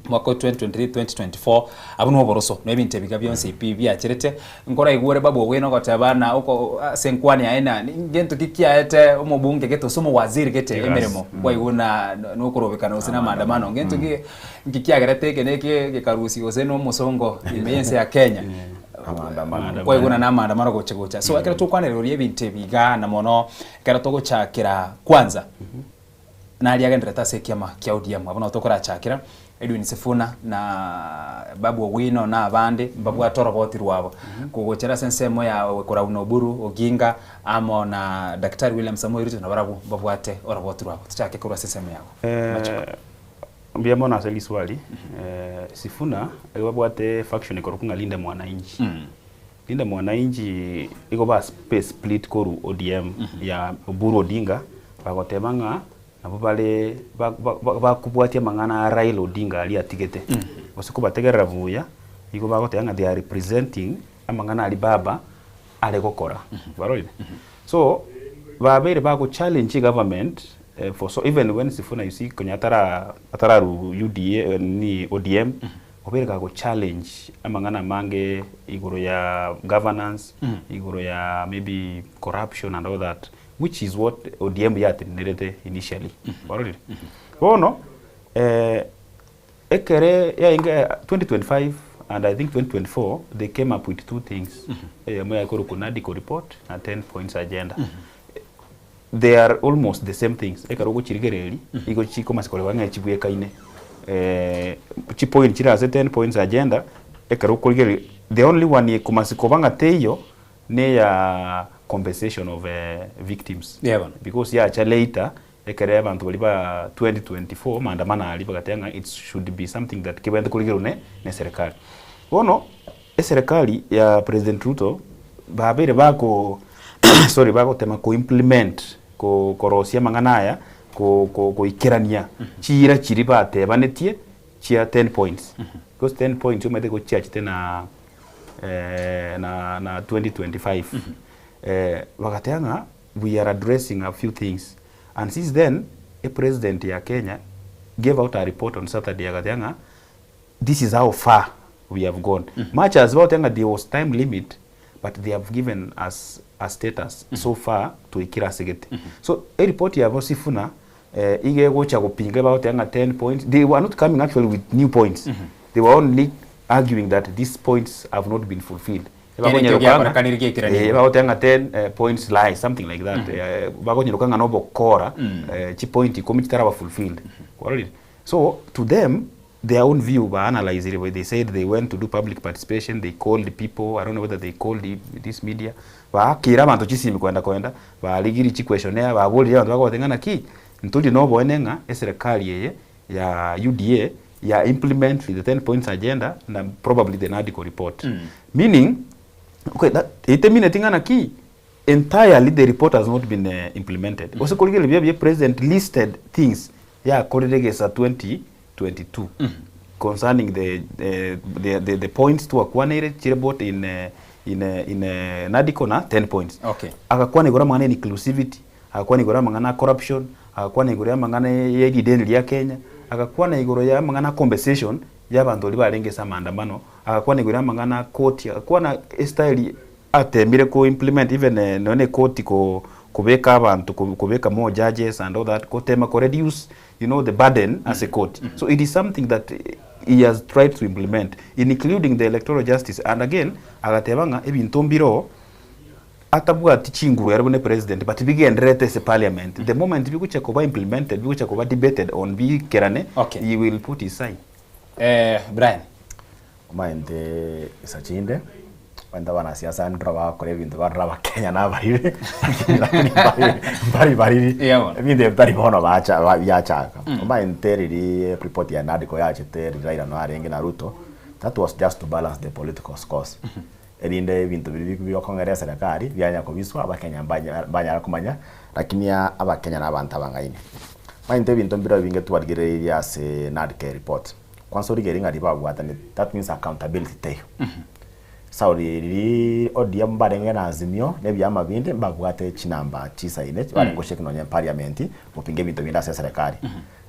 mwaka 2023 2024 abuno boroso no ebinte biga byonse ipi bia kirete ngora igure babo weno gotabana uko senkwani aena ngento kikiaete umubunge geto sumo waziri gete emeremo kwa iguna no kurobekana usina maandamano ngento kikiagerete keneke gikarusi oseno musongo imense ya Kenya kwa iguna na maandamano gochegocha so akira tukwanere uri ebinte biga na mono kera togochakira kwanza na aliagendera tase kiama kia ODM abona tokora chakira Edwin Sifuna na babu Owino na abande babu atoroboti rwabo kugochera sensemo ya wekora unoburu Oginga amo na Daktari William Samoei Ruto na barabu babu ate oroboti rwabo tuchake kura sensemo yako mbia mbona asali swali Sifuna babu ate faction ikorukunga Linda Mwananchi Linda Mwananchi iko ba space split koru ODM ya Oburu Odinga bagotebanga nabo bale bakubwatia mangana Raila Odinga ali atigete basuko bategerera vuya iko bagotanga they are representing amangana ali baba ale gokora baroli so babere bago challenge government for so even when Sifuna you see atara UDA ni ODM obere go challenge amangana mange igoro ya governance igoro ya maybe corruption and all that which is what ODM yatenderete initially baroli ono ekere ya inga 2025 and I think 2024 they came up with two things moya koro kunadi report na 10 points agenda they are almost the same things ekaro go chirigereri igo chiko masikole wanga chibuye kaine chi point chira 10 points agenda ekaro kurigeri the only one ye kumasiko banga teyo ne ya compensation of victims because ya cha later ekere abantu baliba 2024 maandamano ali bagatenga it should be something that kibende kurigero ne serikali ono serikali ya President Ruto babere bako sorry bako tema ko implement ko korosia manganaya ko ikirania chira chiri bate banetie chia 10 points because 10 points umete ko chia tena na 2025 wakateanga we are addressing a few things and since then a president ya Kenya gave out a report on Saturday agatenga this is how far we have gone. Much as well there was time limit, but they have given us a status so far to ikira segete. So a report ya Vosifuna ige gocha kupinga about 10 points. They were not coming actually with new points. They were only arguing that these points have not been fulfilled. About 10 points lie, something like that. Bagonyirukanga no bokora chi point ikomitara fulfilled. So to them, their own view, by analyzing it, they said they went to do public participation, they called the people, I don't know whether they called this media, kira bantu chisimi kwenda ligiri chi questionnaire, bagoli abantu bagotengana ki ntuli no boenenga serikali yeye ya UDA ya implement the 10 points agenda and probably the NADCO report. Meaning, okay, that iteminatingana ki entirely the report has not been implemented. Also, the president listed things Koregesa 2022 concerning the points to acquire Chiribot in NADCO na 10 points. Okay. Akakuwa nigora mangana inclusivity, akakuwa nigora mangana corruption, akakuwa nigora mangana yedi deni ya Kenya, akakuwa nigora mangana compensation ya bantu libarengesa maandamano, akakuwa nigora mangana court, akakuwa na style atemire ko implement even none court ko kubeka abantu kubeka more judges and all that kotema ko reduce the burden as a court. So it is something that he has tried to implement, including the electoral justice. And again agatebanga ebintombiro atabwa tichinguru yarabone president but bigendrete se parliament. The moment bikuche ko implemented, bikuche ko debated on bi kerane, he will put his sign. Brian Maende isachinde wenda wanasiasa ndra kore ibintu baraba Kenya na barire bari ibinde bari bono bacha yachaka maenteriri report ya NADCO yachiteri Raila no arenge na Ruto. That was just to balance the political scores. Erinde ibintu biri kongere serikali byanya kubiswa abakenya banya kumanya lakini abakenya n'abantu abangaine maente ibintu mbiro binge tubarigere ya se NADCO report kwansori geringa ribagwatane. That means accountability tayo. Sauri ODM barenge na Azimio nebyama binde mbagwate chinamba chisaine barengo shekinonya parliament mupinge bintu binda serikali.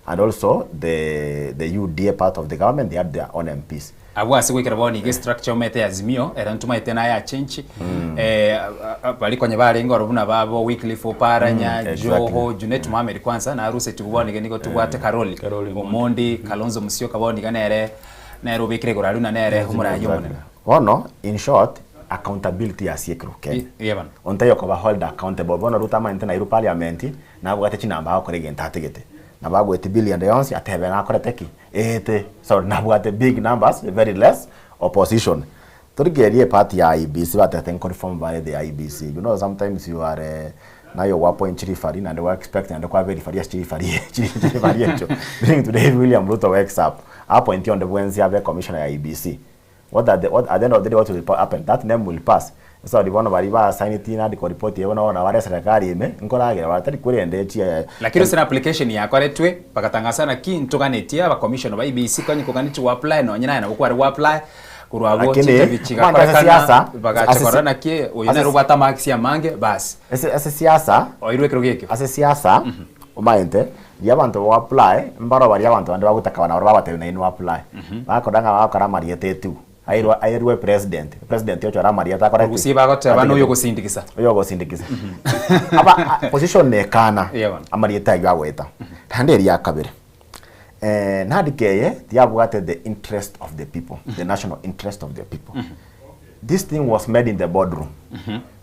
And also the UDA part of the government, they have their own MPs. Abwase kwikira boni ge structure mete Azimio era ntuma itena ya change bali kwenye barengo rubuna babo weekly for paranya Joho Junet Mohamed kwanza na aruse tubone niko tubwate Karoli Omondi Kalonzo Musyoka boni ganere Nairobi kire goraluna nere humura yomone. No, in short, accountability ya siekru, okay? Yeban. Ontayo ko ba hold accountable. Bono ruta mante na iru parliament na bwate chinamba ha korege ntategete. Na babu eti billion de once atebe na koreteki. So na bwate big numbers, very less opposition. Torigeri party ya IBC but I think confirmed by the IBC. Sometimes you are now you are point chirifari and they were expecting and they were very chirifari. During today William Ruto wakes up. Appoint on the Wednesday have a commissioner ya IBC. What at the end of the day what will happen? That name will pass. So the one bariba sign it in the report you know na wale serikali nkoragira batari kurende chi lakini sina application ya kwaretwe pakatangasa na ki ntokanetia ba commission ba IBC kanye koganiti wa apply no nyina na ko wa apply kurwa bote bichiga kwa siasa bagacha na ki oyina rubata max ya mange basi ese siasa oirwe kirogeke ase siasa umaente yabantu wa apply mbaro bari abantu bandi bagutaka na baba tena ino apply bakodanga bakara marietetu airwe president yocho ara marieta akora usiba goteba no yo gusindikisa aba position ne kana amarieta yaweta handeri yakabere nadikeye diabwate the interest of the people, the national interest of the people. This thing was made in the boardroom.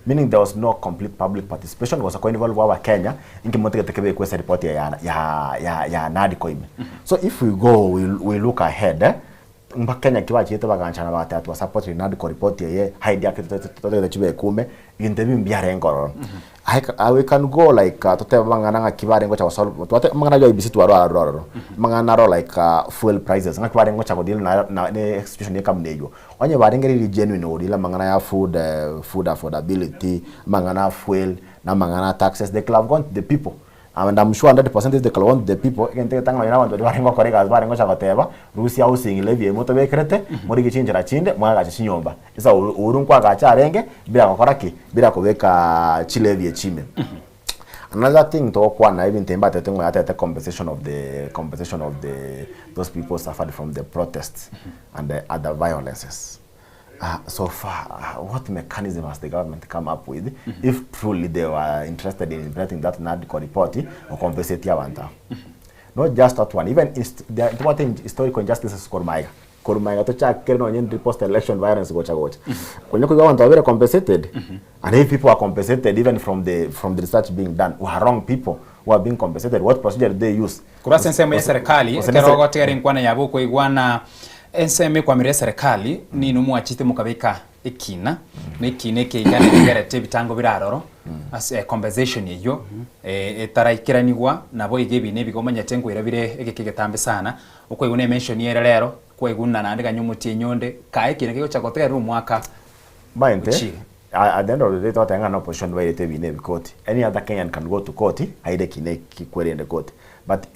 Meaning there was no complete public participation. It was a involved wa Kenya inki tekebe kwesa report ya NADCO ime. So if we go we look ahead Kenya kiwa chete baganchana batatu wa support NADCO report ye haidi yake tote chibe kume interview mbiare ngoro. We can go like tote bangana kibare ngocha wasol tote mangana yo ibisi twaro mangana ro like fuel prices ngakibare ngocha ko deal na execution ye kamneyo onye barengeri genuine odila mangana ya food affordability mangana fuel na mangana taxes they have gone to the people. And I'm sure 100% they want the people again take tanga yana wantu barengo korega barengo chakoteba Russia housing levy moto bekrete muri gichinjira chinde mwaga chinyomba isa urun kwa gacha renge bila gukora ki bila kubeka chilevy chime Another thing to kwana even temba tetengo yata the compensation of the those people suffered from the protests and the other violences. So far, what mechanism has the government come up with if truly they were interested in implementing that NADCO report or compensate Yawanta? Not just that one, even the important historical injustices Kormaiga to check post-election violence gocha. When you want to be compensated, and if people are compensated even from the research being done, who are wrong people who are being compensated, what procedure do they use? Kurasa nsema ya serikali, kerogo tegeri nkwana yabo ko igwana enseme kwa mire serikali ni numu achite mukabika ikina n'ikine ke igana gerete bitango biraroro as a compensation yeyo etaraikiraniwa nabo igebi bigomanya tengo irabire egekegetambe sana uko igune mention yere rero ko iguna nandika nyumuti nyonde kae kine kego chakotera umwaka Bainte at the end of the day thought an opposition where it be in court. Any other Kenyan can go to court, aide kine query in the court. But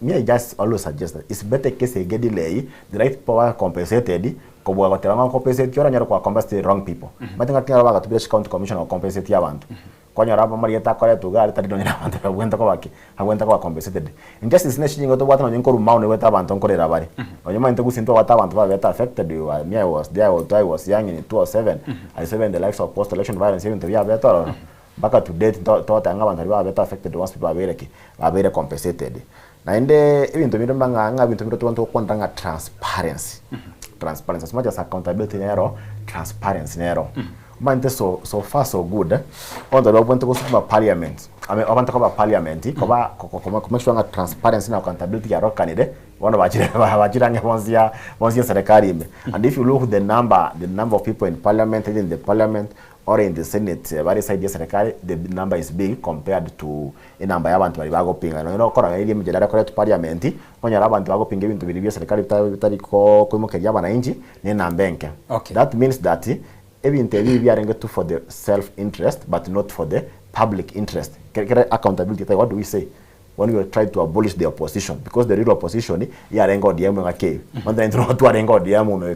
me I just always suggest that it's better case get delay, the right power compensated, ko bwa batanga compensate yora nyara kwa compensate wrong people. Matinga kera baga to be county commission or compensate yabantu. Kwa nyara ba marieta kwa to gari tadi donyana abantu bagwenta ko baki. Agwenta ko compensated. Injustice nation ngo to wata nyenko rumau ne weta abantu nkorera bari. Onyuma into gusinto wata abantu ba beta affected you. Me I was there, I was young in 2007. I served in the likes of post election violence even to be better. Back to date thought anga abantu ba beta affected once people are very compensated. Na inde ibintu biro manga bintu biro to kwandanga transparency. Transparency as much as accountability nero, transparency nero. Mante so far so good. On the level to go to parliament. I mean, want to cover parliament. Cover make sure transparency and accountability are Canada. One of our serikali. And if you look at the number of people in parliament, in the parliament or in the Senate, very side serikali, the number is big compared to a number of abantu bago pinga. No kora ile mjadala kwa parliament, ponya abantu bago pinga bintu bilibia serikali bitari ko kumokeria bananchi ni nambenke. That means that even we are going to for the self-interest, but not for the public interest. Accountability. What do we say when we try to abolish the opposition? Because the real opposition, you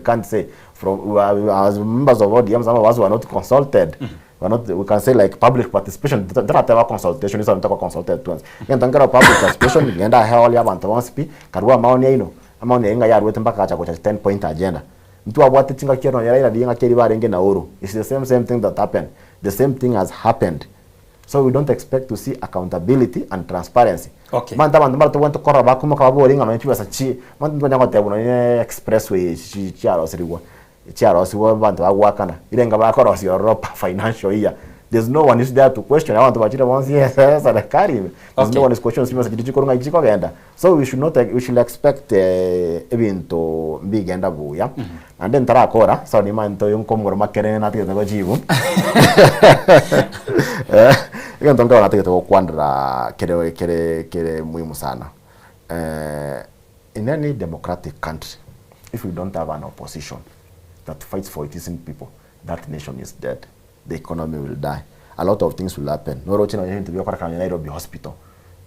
can't say from as members of ODM, some of us were not consulted. We can say like public participation. That are consultation is not consulted to us. You can public participation. You can have all speak. Karua maoni amount yenga ya ruwete mpaka acha kwa 10 point agenda. Mtu abwate tinga kero yara dinga keri barenge na uru. It's the same thing that happened. The same thing has happened. So we don't expect to see accountability and transparency. Okay. Manta manta to want to korra bakuma ka boringa no chiwa sachi. Manta ndo ngote buno expressway chiaro siriwa. Chiaro siwa bantu agwakana. Irenga bakoro si Europa financial year. There's no one is there to question. I want to bachira once yes serikali. There's no one is questioning sima sajiji ko ngai chiko genda. So we should expect evento big enda buya. And then tara kora so ni manto yung komoro makere na tike ko jibu. Iko ntonga na tike ko kwandra kere muhimu sana. In any democratic country, if we don't have an opposition that fights for its people, that nation is dead. The economy will die. A lot of things will happen. No roaching on to be a Nairobi hospital.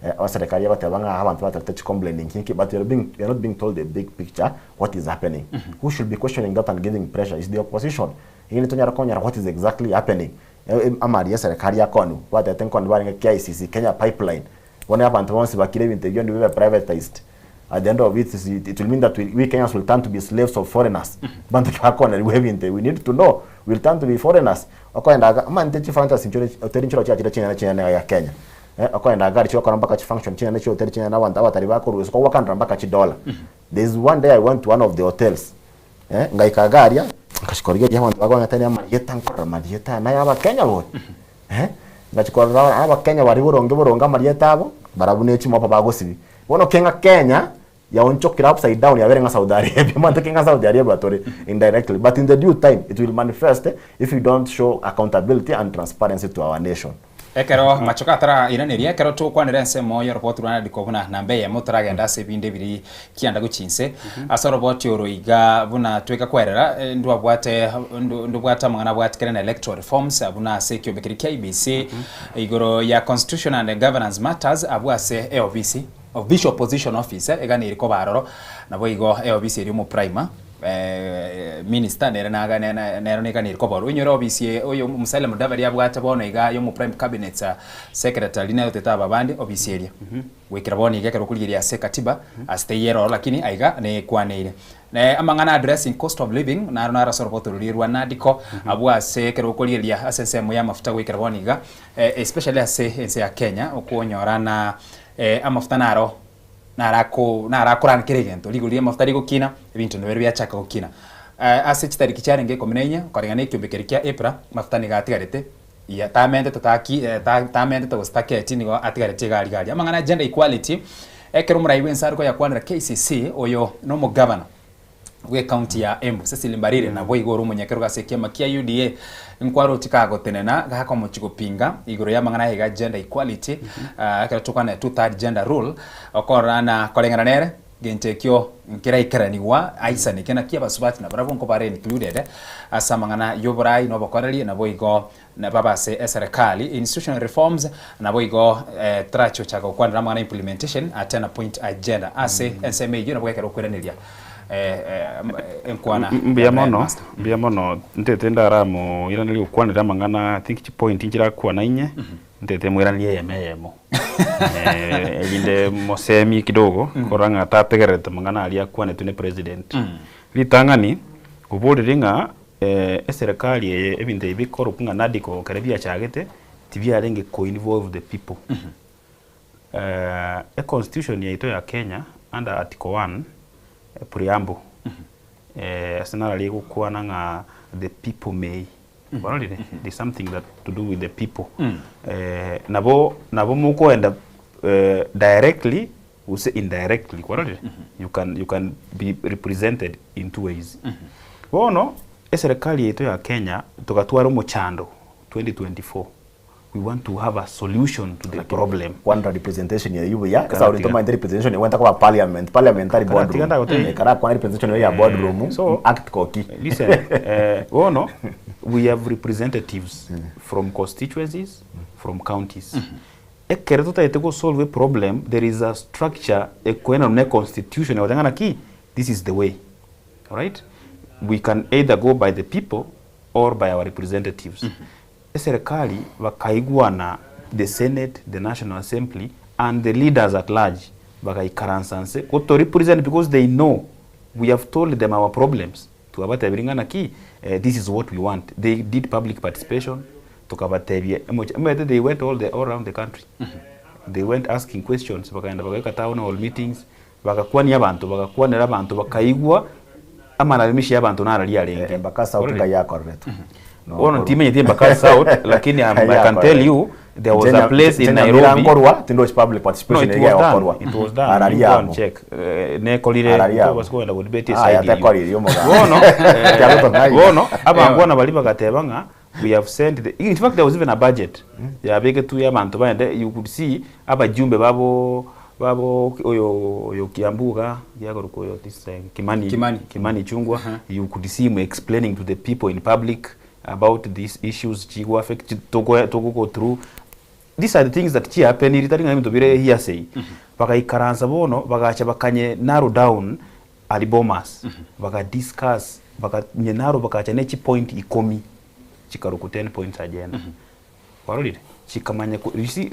Serikali yabatebanga abantu batatech complaining but you're not being told the big picture what is happening. Who should be questioning that and giving pressure is the opposition. Ingine tonya konya what is exactly happening. Amari serikali yakonu what I think on KICC Kenya pipeline. One abantu once bakire bintu byo ndibe privatized. At the end of it will mean that we Kenyans will turn to be slaves of foreigners. Bantu kakona we need to know we'll turn to be foreigners. Okoenda man techi fantasy oterinchiro cha China ya Kenya. Okoenda gari choko mpaka chi function China necho hotel China na wanda batari bako ruso kwa wakanda mpaka chi dollar. There's one day I went to one of the hotels. Ngaika garia kashikoria ya wanda bako ngatani marieta na ya Kenya lo. Ngachikora aba Kenya bari boronga marieta abo barabune chi mopa bago sibi. Wono Kenya ya unchokira upside down ya verenga Saudi Arabia manta kenga Saudi Arabia tore indirectly, but in the due time it will manifest if we don't show accountability and transparency to our nation. Ekero machoka tara iraneri ekero to kwanira nsemo yo report rwana dikobuna nambe ye mutaragenda sebinde biri kianda guchinse asa robot yoroiga buna tweka kwerera ndubwata mangana bwatikere na electoral reforms abuna sekyo bekiri KBC igoro ya constitutional and governance matters abwase EOBC of Bishop Opposition Officer egani iriko baroro nabo igo EOBC iri mu primer minister nero nekanir koboru inyoro obisie oyo Musalia Mudavadi abwata bono iga yo mu prime cabinet secretary nayo tetaba bandi obisieria wekira boni iga kero kuligiria se katiba asteyero lakini aiga ne kwaneire ne amangana addressing cost of living nara soropoto lirwa nadiko abwase kero kuligiria asensemo ya mafuta wekira boni iga especially ase ya Kenya okuonyorana amafuta naro narakorana kirigento ligoria mafuta ligokina ebintu nibere byachaka gukina ase chitariki charenge 14 ukarengana ikiumbekeri kia April mafuta nigatigarete ya tamente tutaki tamente tugustaketi nigo atigarete gari amangana gender equality ekero murai wensaruko yakwanira KCC oyo no mu governor we county ya Embu Cecily Mbarire na bo igoro munyekero gasekia makia UDA nkwaro tikago tenena gako muchigo pinga igoro ya mangana higa gender equality akara tukana 2/3 gender rule okorana kolengana nere gentekyo nkira ikaraniwa aisa nikena kia basubati na bravo nko bare included asa mangana yoborai no bakorali na bo igo na baba se serikali institutional reforms na bo igo tracho chago kwanira mangana implementation at 10-point agenda ase SMA you na bwekero kweraniria enkwana mbia mono ntete ndaramo iranili ukwanira mangana I think point injira kwana inye ntete mwirani yemo inde mosemi kidogo koranga tategerete mangana alia kwane tune president litangani ubodiringa serikali ebinde ibikoro kunga nadiko karabia chagete tibia renge ko involve the people a constitution yetu ya Kenya under article 1 preamble asenara lego kuana nga the people may there's something that to do with the people nabo muko enda directly or say indirectly you can be represented in two ways bono serikali yetu ya Kenya tukatwara muchando 2024 we want to have a solution to the problem. One representation ya yubu ya kasa ulitoma in representation went kwa parliamentary boardroom kara kwa representation ya boardroom so act koki listen we have representatives from constituencies from counties ekereto ta itego solve a problem there is a structure ekwena ne constitution ya ki this is the way, all right, we can either go by the people or by our representatives. Serikali wakaiguana the Senate, the National Assembly and the leaders at large wakaikaransanse to represent because they know we have told them our problems to abata bringana ki this is what we want. They did public participation to kabatebie they went all around the country. They went asking questions bakaenda bakaka town hall meetings bakakwani abantu bakakwanira abantu bakaigwa amanalimishi y'abantu narali alenge bakasa utunga yako reto ono time yetie bakasa out lakini I can tell you there was a place in Nairobi tindo public participation ya wakorwa it was done you can check ne kolire was going to debate side ya kolire yomo wono abangwana bali bakatebanga we have sent in fact there was even a budget ya bege tu ya bantu baende you could see abajumbe babo oyo kiambuga yagoruko yo this Kimani Chungwa you could see him explaining to the people in public about these issues chigo affect to go through. These are the things that happen iritaringa mito bire hearsay bakaikaranza bono bagacha bakanye narrow down alibomas discuss bakanyenaro bakacha nechi point ikomi chikaruko 10 points agenda warolide chikamanya you see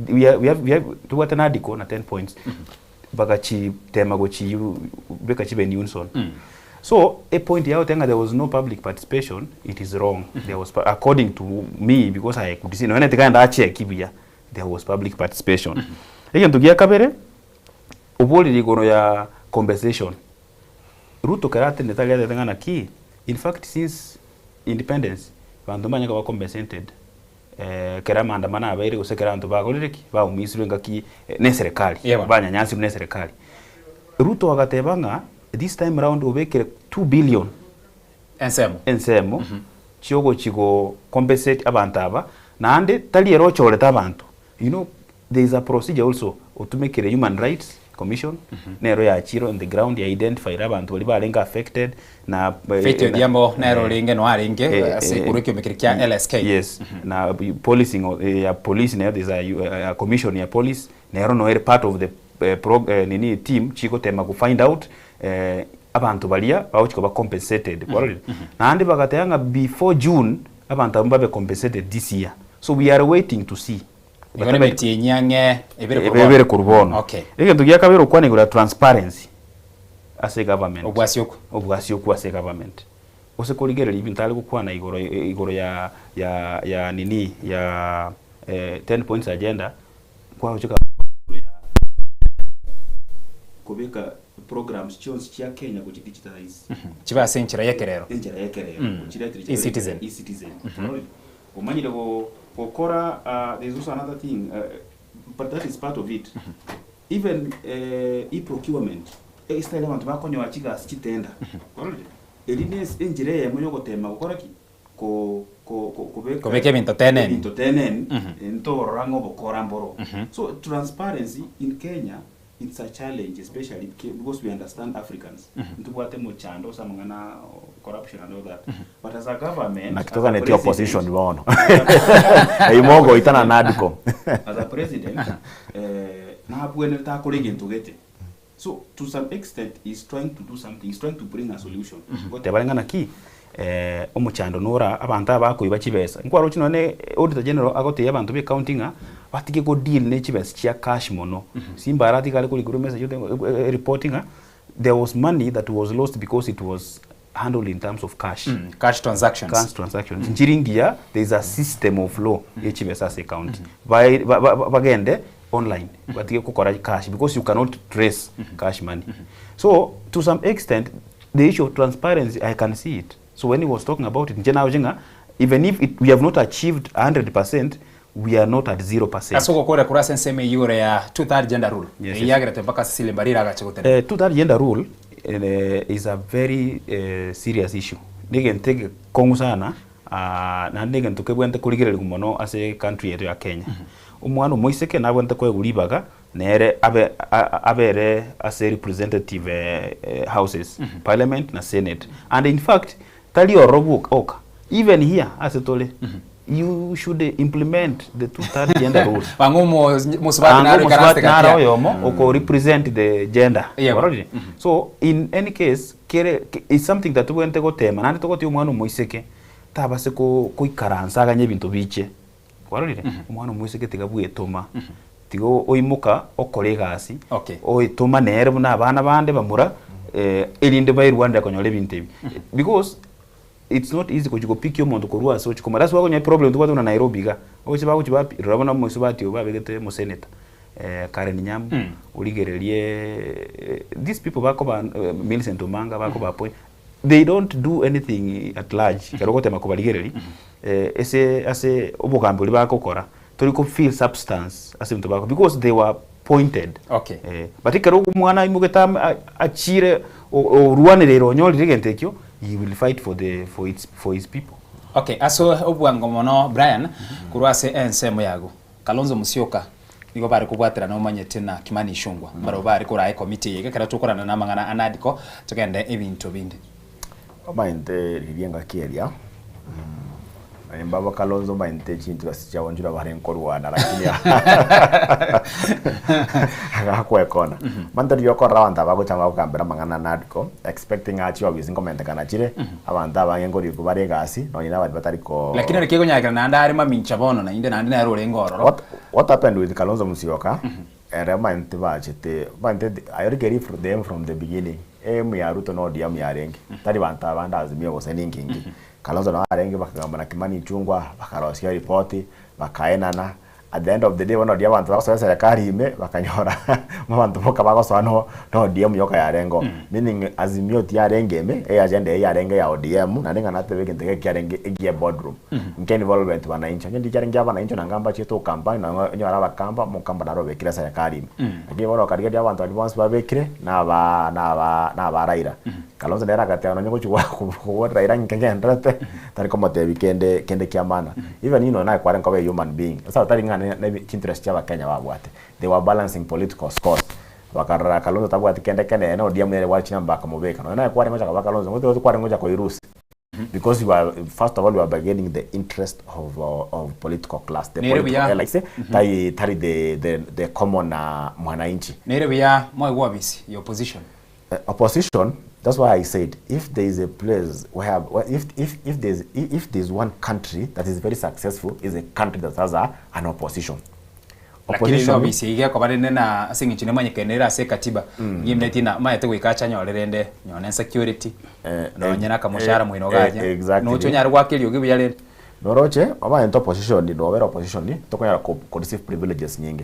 we have to what an article na 10 points bagachi temago chi beka chi ben unison. So a point out there was no public participation, it is wrong. There was, according to me, because I could see no anything kind of check here, there was public participation. Again to get kabere oboli ligono ya compensation. Ruto karate netalia de ngana ki. In fact since independence bantu manya kwa compensated kera maandamano abaire gusekera bantu bagolireki ba umisiro ngaki ne serikali banya nyansi ne serikali. Ruto agatebanga this time around ubekere 2 billion ensemo chiogo chigo compensate abantu aba nande taliero choreta abantu. You know there is a procedure also to make a human rights commission nero ya chiro on the ground ya identify abantu bali balenga affected na fete diambo nero linge no alinge asikurikyo mekirikia LSK yes na policing ya police na there is a commission ya police nero no part of the nini team chiko tema ku find out abantu balia bawuchiko ba compensated kwarire nandi bagateanga before June abantu babe compensated this year, so we are waiting to see ibone meti nyange ebere kurbono. Okay, ikintu gya kabiri ukwane gura transparency as a government, obwasyoku as a government osekuligerera ibintu ali gukwana igoro ya nini ya 10 points agenda kwa uchika kubika programs chons chia Kenya ku digitalize chiba senchira yekerero e-citizen umanyire gukora there is also another thing but that is part of it. Even e-procurement style abantu bakonyo wachiga chitenda elines enjire ya mwenye gutema gukora ki kubeka bintu tenen into rango bokora mboro. So transparency in Kenya, it's a challenge, especially because we understand Africans. Ntubwate mu chando samangana corruption and all that. But as a government, na kitoka neti opposition bono imogo itana nadiko as a president na bwene ta kolege ntugete. So to some extent he's trying to do something, he's trying to bring a solution. Tebalengana ki omuchando nora abantu abakuiba chibesa nkwaro chino ne auditor general agote abantu be countinga batike go deal ne chibesa chia cash mono simba arati kale kuli guru message reportinga there was money that was lost because it was handled in terms of cash cash transactions njiringia there is a system of law chibesa as account bagende online batike kukora cash because you cannot trace cash money. So to some extent the issue of transparency I can see it. So when he was talking about it, even if we have not achieved 100%, we are not at 0%. Asoko kore kurasa nseme yure ya two-third gender rule. Yagrete mpaka sile barira agachikotene. Two-third gender rule is a very serious issue. Nige ntege kongu sana na nige ntukebwente kuligirira gumono as a country yetu ya Kenya. Umwana moiseke nabwente kwe gulibaga nere abere as a representative houses, parliament na senate. And in fact, tali orobuk oka even here as a tole you should implement the two-third gender rule. Wangumo musubati na yomo oko represent the gender. So in any case kere is something that we wente go tema nandi tokoti umwana moiseke tabase ko ikaransa ganye bintu biche. Warorire umwana moiseke tigabuye toma tigo oimuka okore gasi oituma nere buna abana bande bamura elinde by Rwanda konyole bintebi because it's not easy ko pick your mondo korwa so chikoma that's why problem to na Nairobi ga oche ba kuchiba rabona mo subati oba begete mo senator Karen Nyam uligerelie these people bako ba Millicent Omanga bako ba point they don't do anything at large karogote makobaligereli ese obugambuli bako kora to feel substance asimto bako because they were pointed. But ikero umwana imugeta achire oruanirero nyoli rigentekyo he will fight for his people. Aso obwango mono Brian kurwase ensemo yago Kalonzo Musyoka nigo bari kubwatira no manyete na Kimani Ichung'wah baro bari kora committee yege kara tukorana na mangana anadiko tugende ebintu bindi omainte riyenga kieria mbaba Kalonzo mainte chintu asicha wanjura bare nkorwana lakini akakwekona mandari yoko rawanda bagochanga kugambira mangana nadiko expecting achi obviously comment kana chire abantu abangengori kubare gasi no nyina batariko lakini rekego nyakira nanda ari mamincha bono na inde nandi na role ngororo. What happened with Kalonzo Musyoka mainte bachete mainte I get from them from the beginning ya Ruto no dia yarengi tari banta banda azimio go seningi Kalonzo na arengi bakagamba na Kimani Ichung'wah bakarosia ripoti bakaenana at the end of the day one dia bantu bakosa serikali ime bakanyora mabantu boka bakosa no DM yoka yarengo meaning azimio ti yarengeme agenda yarenge ya ODM na ninga natebe kentege kyarenge egie boardroom nkeni involvement bananchi ngendi kyarenge abananchi na ngamba cheto campaign na nyora bakamba mukamba na robe kira serikali ime boro kariga dia bantu advance babekire na baraira Kalonzo ndera gatano nyoko chwa ko raira nkenge ndate tari komo tebi kende kyamana even na kware nkobe human being sasa tari ngane interest ya Kenya babwate they were balancing political scores bakara Kalonzo tabwate kende no dia mwere wachi namba kamubeka na kware ngoja kwa Kalonzo ngoja kware ngoja kwa irusi because you are first of all you are bargaining the interest of political class the political, like say tari the common mwananchi nere bya moyo wabisi your opposition That's why I said if there is a place where if there's one country that is very successful, is a country that has an opposition. Lakini no bisiga kwa bari na singichine manye kenera se katiba ngimneti na mayete gwikacha nyorerende nyone security no nyana kamushara mwino gaje exactly. No chonya rwakeli ogibu yale noroche aba into opposition ni no vera opposition ni tokonya ko receive privileges nyingi.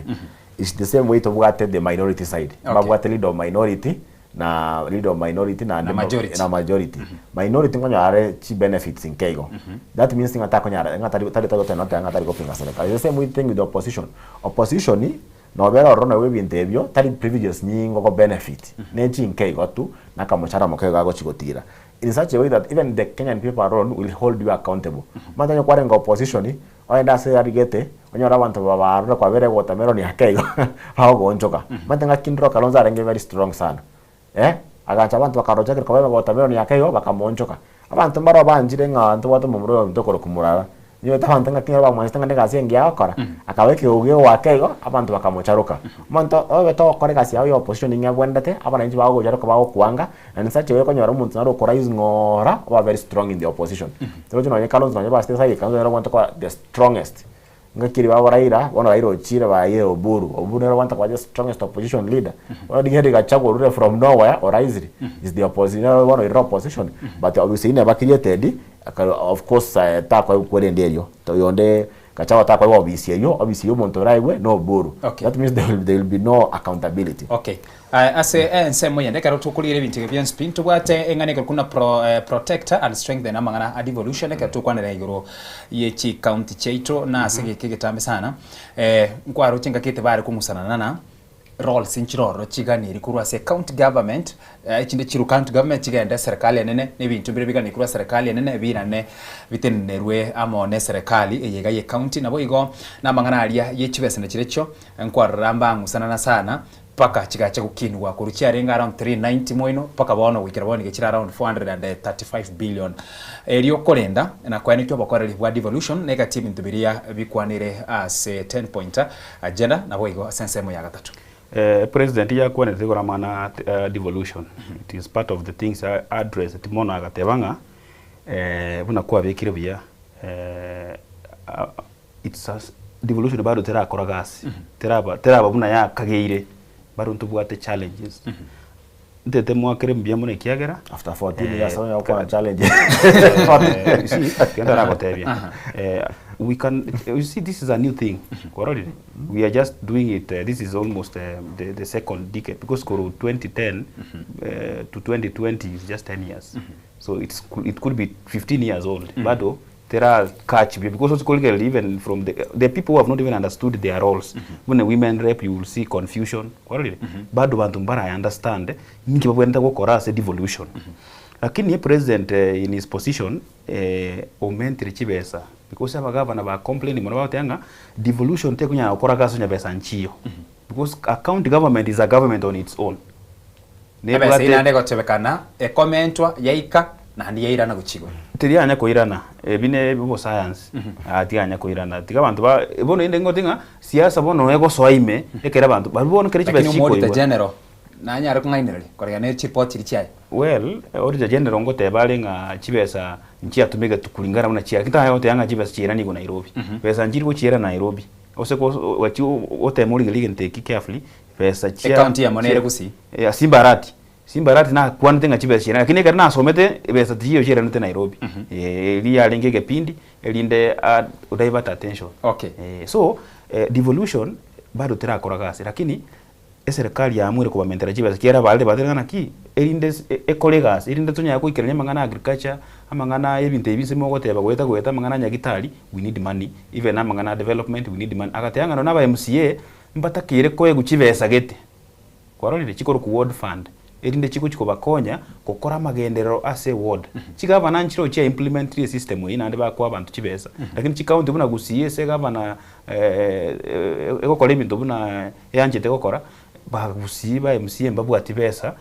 It's the same way to work the minority side. Mabwate leader of minority na leader of minority na majority. Minority ngonya are chi benefits in kego. That means ngata konya ngata to not ngata go pinga serikali. The same way thing with the opposition. Opposition ni no vera rona we bintebyo tari privileges nyingo go benefit. Nechi in kego tu na kamuchara mokego go chigotira. In such a way that even the Kenyan people around will hold you accountable. Mata nyokwa ngo opposition ni oenda se arigete onyora abantu babarura kwa bere watermelon yakego hawo gonjoka. Mata ngakindro kalonza arenge very strong sana. Agacha abantu bakaroja kwa bebe watermelon yakego bakamonjoka. Abantu mbaro banjire ngantu watu mumuro ndokoro kumurara. Niyo tabantu ngakinga bamwanza ngande gasi ngia akora. Akaweke ugyo wakego abantu bakamocharuka. Manto obeto kore gasi yawo opposition inga bwendate abana nji bago jaruka bago kuanga and such a way konyora umuntu naro kora is ngora wa very strong in the opposition. So you know Kalonzo nyo baste sai kanzo naro want kwa the strongest. Ngakiri ba Raila wana Raila ochira ba ye Oburu naro want kwa the strongest opposition leader. Wana digere gachago rule from nowhere or easily is the opposition one of the opposition but obviously never created of course takwa ukwele nderio to yonde kachawa takwa obviously yo muntu raiwe no Oburu. That means there will be no accountability. Okay. Ase nsemo yende karo tukulire bintu bya spin tubate engane kuna protector and strengthen amangana devolution ka tukwanira iguru yechi county chaito na asege kigetambe sana nkwaro chinga kete bari kumusana nana roles inchiroro chiganiri kurwa se county government ichinde chiru county government chigenda serikali nene nebintu bire bigani kurwa serikali nene birane bitenerwe amone serikali eyega ye county nabo igo namangana alia yechibesene chirecho nkwaramba ngusana sana paka chigacha gukinwa kurukia renga around 390 moino paka bono wikira boni gechira around 435 billion elio kolenda na kwa nikyo bakorera bwa devolution negative ntubiria bikwanire as 10 point agenda na boigo sensemo ya gatatu. President ya kwa nzego ramana devolution. It is part of the things I address timona agatebanga buna kwa bekire bya it's a devolution bado tera koragasi teraba buna ya kageire bado ntubwate challenges ndete mwakere mbia mune kiagera after 14 years on your challenge kenda rakotebia we can you see this is a new thing already we are just doing it this is almost the second decade because for 2010 to 2020 is just 10 years so it could be 15 years old bado there are catch because also even from the people who have not even understood their roles when a women rep you will see confusion already bado bantu mbara I understand ninki babwenda gukora se devolution lakini ye president in his position omentri chibesa because aba governor ba complain mwana batanga devolution te kunya gukora gaso nya besa nchiyo because account government is a government on its own neba ina ndego tebekana commentwa yaika na ndi yaira na guchigo tirianya koirana bine bo science atianya koirana tiga bantu ba bono inde ngotinga siasa bono ego soime ekera bantu babono kere chibe chiko lakini general na nyara kungainirali korega ne report irichai well auditor general ngote balenga chibesa nchia tumega tukulingana na chia kita yote yanga chibesa chira ni go Nairobi pesa njiri go chira Nairobi oseko wachi ote muri ligente carefully pesa chia account ya monere gusi ya Simbarati na kwantenga chibesa chira lakini kana somete pesa tiyo chira nte Nairobi ili alengege pindi elinde divert attention okay so devolution bado tera koragasi lakini serikali ya amwire kuba mentera chibesa kera balde baterana ki elinde ekolegas elinde tonya yako ikiranya mangana agriculture amangana ebinte ebinse mo goteba gweta mangana nyagitali we need money even amangana development we need money agateyanga na ba MCA mbatakire koye guchibesa gete kwaroli chikoro ku ward fund elinde chiko chiko bakonya kokora magendero ase ward chigaba nanchiro cha implement the system ina ande bakwa abantu chibesa lakini chikaunti buna gusiye se gabana eko kole bintu buna yanje te kokora ba gusiba MCA mbabu atibesa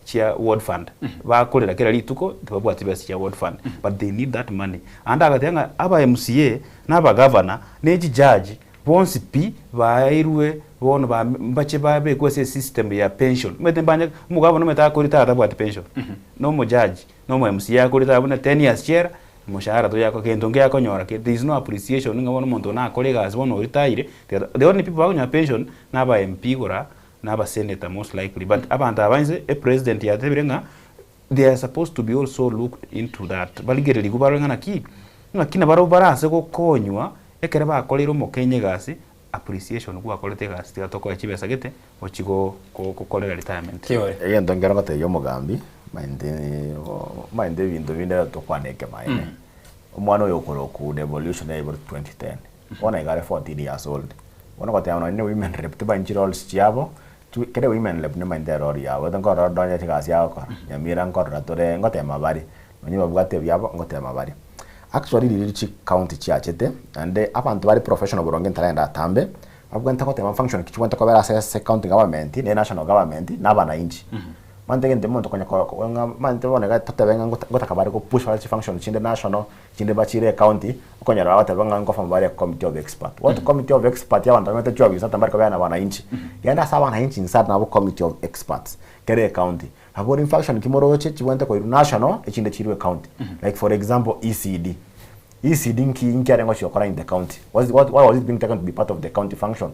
chia ward fund bakolera kera lituko babu atibesa chia ward fund but they need that money anda agatenga aba MCA na aba governor neji judge bonsi pi bairwe bono ba mbache babe kwese system ya pension mete mbanya mugabo no meta kuri tata bwa pension no mo judge no mo MC ya kuri tata buna 10 years chair mushahara to yako kento nge yako nyora ke there is no appreciation ngabo no muntu na colleagues bono retire the only people bagunya pension na ba MP gora na ba senator most likely but abantu abanze a president ya tebirenga they are supposed to be also looked into that baligere ligubarenga na ki ngakina baro barase ko konywa ekere ba kolero mo kenye gasi appreciation kwa kolete gasi gatoko chibesa gete ochigo ko kolera retirement iyo ndongera ngate yo mugambi mainde bintu binde to kwaneke maine umwana yo ku devolution ya 2010 ona igare 14 years old ona kote ana ni women rep to banji roles chiabo kede women rep ne mainde rori ya wedan ko rodonya tigasi ya ko nyamira ngorra tore ngote mabari nonyiba bwate byabo ngote mabari actually lilichi county chiachete and abantu bari professional boronge ntarenda tambe abwanta kote ma function kichwanta ko bera se county government ne national government n'abana inchi mantenge ndemo tokonya ko mante bona ga totebenga ngota kabari ko push wala function chinde national chinde bachire county okonya rawa tebenga ngo fam bari committee of expert what committee of expert ya bantu mete job isata mariko bana bana inchi yanda sawa na inchi inside na committee of experts kere county abo function kimoro chiwanta ko national chinde chiriwe county like for example ECD nki arengo chokora in the county why was it being taken to be part of the county function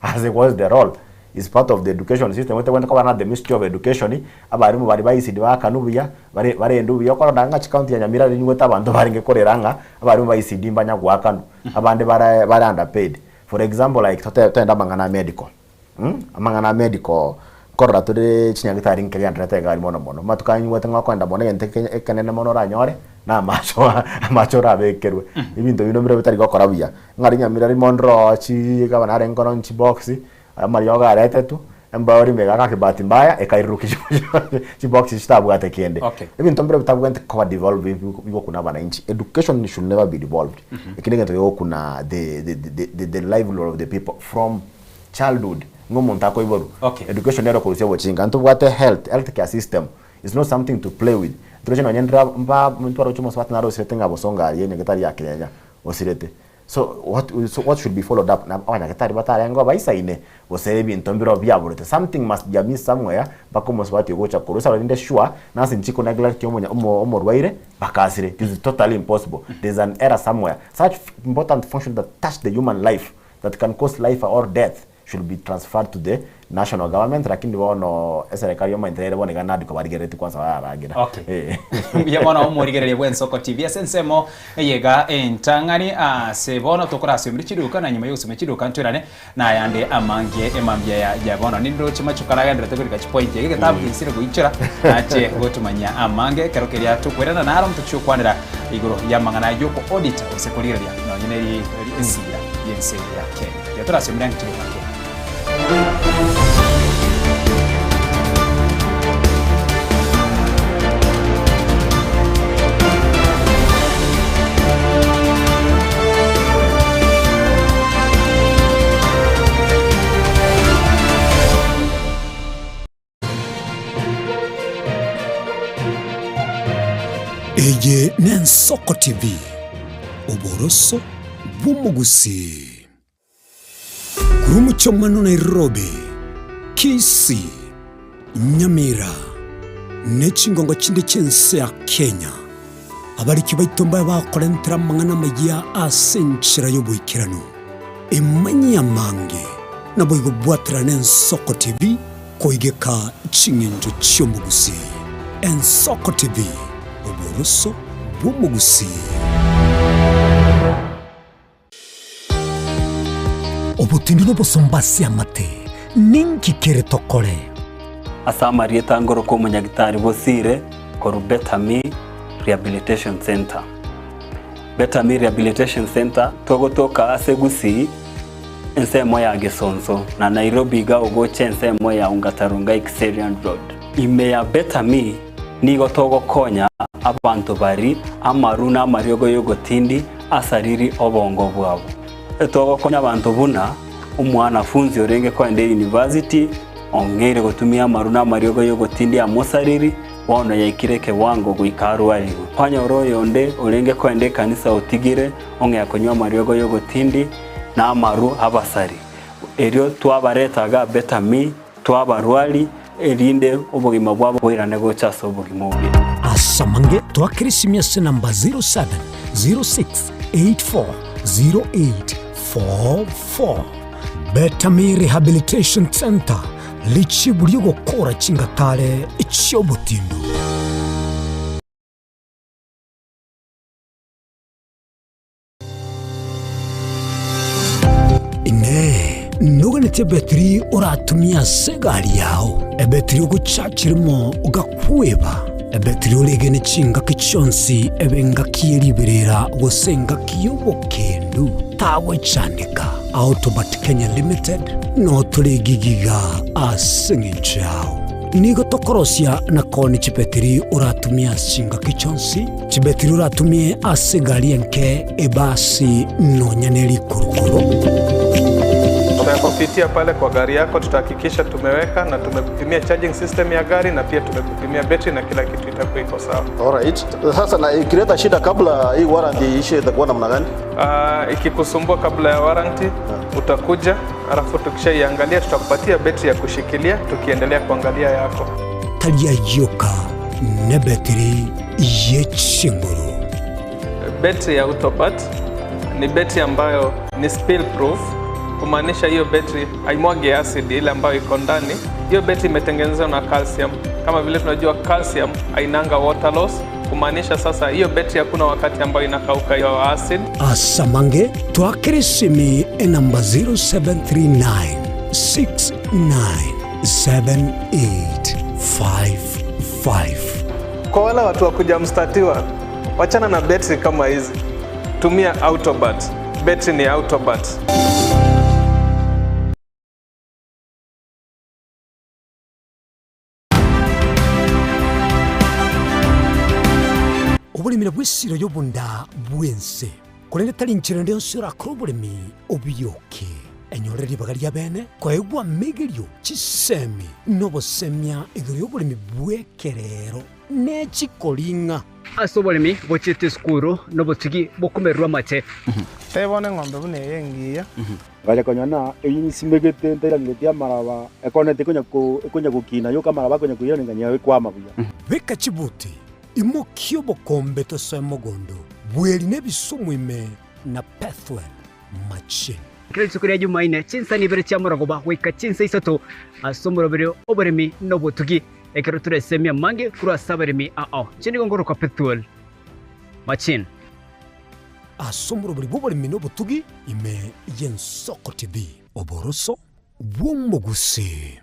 as it was the role is part of the education system went ko bana the Ministry of Education abarimu bari ba ECD bakanubiya bare ndubiya ko ndanga chi county ya Nyamira nyingota abantu baringe koreranga abarimu ba ECD mbanya gwakanu abande bare underpaid for example like tenda mangana medical amangana medical korra tore chinyagitari nkeri andrete gari mono matukanyi wetanga kwenda mona yente ekanene mono ranyore na macho rabekerwe ibintu bino biro bitari gukora buya ngari Nyamira ri mondro chi gabana rengono nchi box Mario garete tu embawari mega kakibati mbaya ekairuki chi box chitabu atekende ibintu mbere bitabwente ko develop bigo kuna bana inchi education should never be devolved ikinenge to kuna the livelihood of the people from childhood ngomuntu ko iboru education nero ko sebo chinga nto bwate health care system is not something to play with education anyendra mba muntu aro chumo swatna ro sirete ngabo songa yene getari yakirenya osirete so what should be followed up na abanya getari batari ngo baisaine osere bintu mbiro byaburete something must be missed somewhere bakomo swati gocha kurusa rinde sure nasi nchiko neglect yomonya omorwaire bakasire it is totally impossible there's an error somewhere such important function that touch the human life that can cause life or death should be transferred to the national government lakini bono serikali yoma interere boneka nadiko barigereti kwanza baragira ya bono umurigerere Y'Ensoko TV sensemo yega entangani se bono tokora semri chiruka na nyuma yose mechiruka ntwerane na yande amangie emambia ya bono nindo chimachukara gandre tokuri kachipoint yege tabu insire guichira ache gotumanya amange karokeria tukwerana na arom tuchukwanira igoro yamangana yoko auditor osekoligeria no nyine ensira yensira Kenya ya tora semri chiruka Eye Y'Ensoko TV uboroso bw'umugusi Kurumucho mano Nairobi Kisii Nyamira Nechingongo chindi chense ya Kenya abari kibaitomba bakorentera mangana magia asenchira yobuikirano emanya mange nabo igobwatira Y'Ensoko TV koigeka chingenjo chyomugusi Y'Ensoko TV uboroso bw'umugusi obutindiro bosombasi amate ninki kere tokore asamari tangoro ko munyagitari bosire ko Betami Rehabilitation Center Betami Rehabilitation Center togotoka asegusi ensemo ya Gesonso na Nairobi ga ogoche ensemo ya Ungatarunga Xerian Road ime ya Betami nigo togo konya abantu bari amaruna mariogo yogotindi asariri obongo bwabo etogo konya abantu buna umwana funzi orenge ko ende university ongere gotumia maruna mariogo yogotindi amosariri wono yaikireke wango guikaru ali panya oroyo onde orenge ko ende kanisa otigire onge akonywa mariogo yogotindi na maru abasari erio twabaretaga betami twabarwali erinde obugima bwabo bwirane gochasa obugima obi asamange twakirisimia se namba 0706840844 Betami Rehabilitation Center lichiburi gukora chingatare ichiobutindu ine nuganete betri uratumia segari yao ebetri uguchachirimo ugakweba ebetri uregene chinga kichonsi ebenga kieriberera gusenga kiyobokendu tawe chandika Autobat Kenya Limited no tuligigiga asingichao nigo tokorosia na koni chipetiri uratumia chinga kichonsi chibetiri uratumie asigari enke ebasi no nyaneli kurukuru. Tunapopitia pale kwa gari yako tutahakikisha tumeweka na tumekupimia charging system ya gari na pia tumekupimia battery na kila kitu itakuwa iko sawa. Alright. Sasa na ikileta shida kabla hii warranty ishe itakuwa namna gani? Ikikusumbua kabla ya warranty utakuja, alafu tukishaiangalia tutakupatia battery ya kushikilia tukiendelea kuangalia yako. Talia yoka ne battery yechinguru. Battery ya Autobat ni battery ambayo ni spill proof. Kumaanisha hiyo battery haimwagi acid ile ambayo iko ndani. Hiyo battery imetengenezwa na calcium. Kama vile tunajua calcium hainanga water loss. Kumaanisha sasa hiyo battery hakuna wakati ambayo inakauka hiyo acid. Asamange twakirisimi namba 0739697855. Kwa wale watu wa kuja mstatiwa, wachana na battery kama hizi. Tumia Autobat. Battery ni Autobat. Obulimira bw'essiro y'obunda bwense kulende tali nchira ndio sira krobulimi obiyoke enyore libaga lya bene kwaegwa megelyo chisemi nobosemya iguru y'obulimi bwekerero nechikolinga ase obolimi bochete skuru nobotigi bokumerwa mache tebone ng'ombe bune yengiya gaja konyana eyisimegete nterangetia maraba ekonete konya gukina yo kamaraba konya kuyana nganya kwama buya beka chibuti imokio bokombe tosemogondo bweli nebisumwime na pathway machine kile siku ya Jumanne chinsa ni bere chamurago ba wika chinsa isato asomoro bere oberemi nobotugi ekero turesemia mange kura saberemi chini gongoro kwa pathway machine asomoro bere boberemi nobotugi ime Y'Ensoko TV oboroso bwomoguse.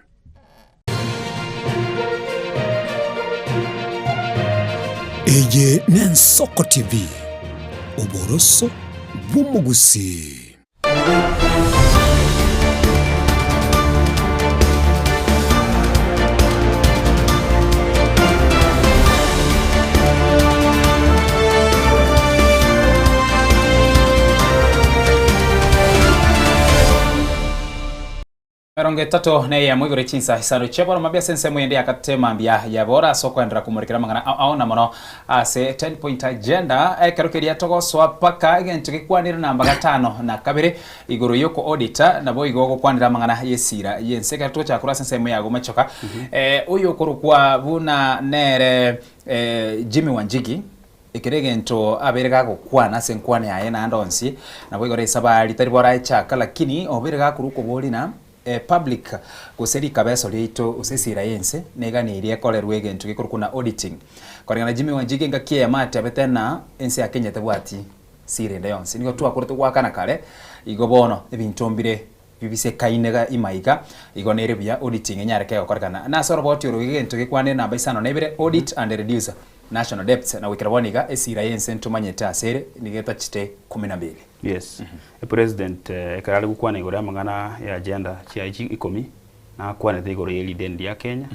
Eye Y'Ensoko TV oboroso bw'omugusi. Eronge tato ne ya mwigore chinsa hisaro chebora mabia sense mwende akatema mbia ya bora soko endra kumurikira mangana aona mono ase 10 point agenda ekerokeria togo swapaka gentu kikwanira namba 5 na kabiri iguru yoko auditor na boy gogo kwanira mangana yesira yenseka to chakura sense mwe yago machoka uyo kurukwa buna nere Jimmy Wanjigi ikirege nto aberega gukwana senkwane yaye na ndonsi na boy gore sabali tari bora chaka lakini oberega kuruko bolina public kuseri kabeso lito usesira yense nega ni irie kolerwe gentu gikurukuna auditing korana Jimmy Wanjigi ngakie ya mate abetena ense ya Kenya tabwati sire ndayonse nigo twa kurute gwakana kale igobono ebintombire bibise kainega imaiga igonere bya auditing enyareke okorkana na soro boti ro gentu gikwane na baisano nebere audit and reduce national debts na wikiraboniga esira yense ntumanyeta asere nigeta chite 12. Yes. President ekarali gukwana igora mangana ya agenda chia ikomi na kwana igoro yeli dendi ya Kenya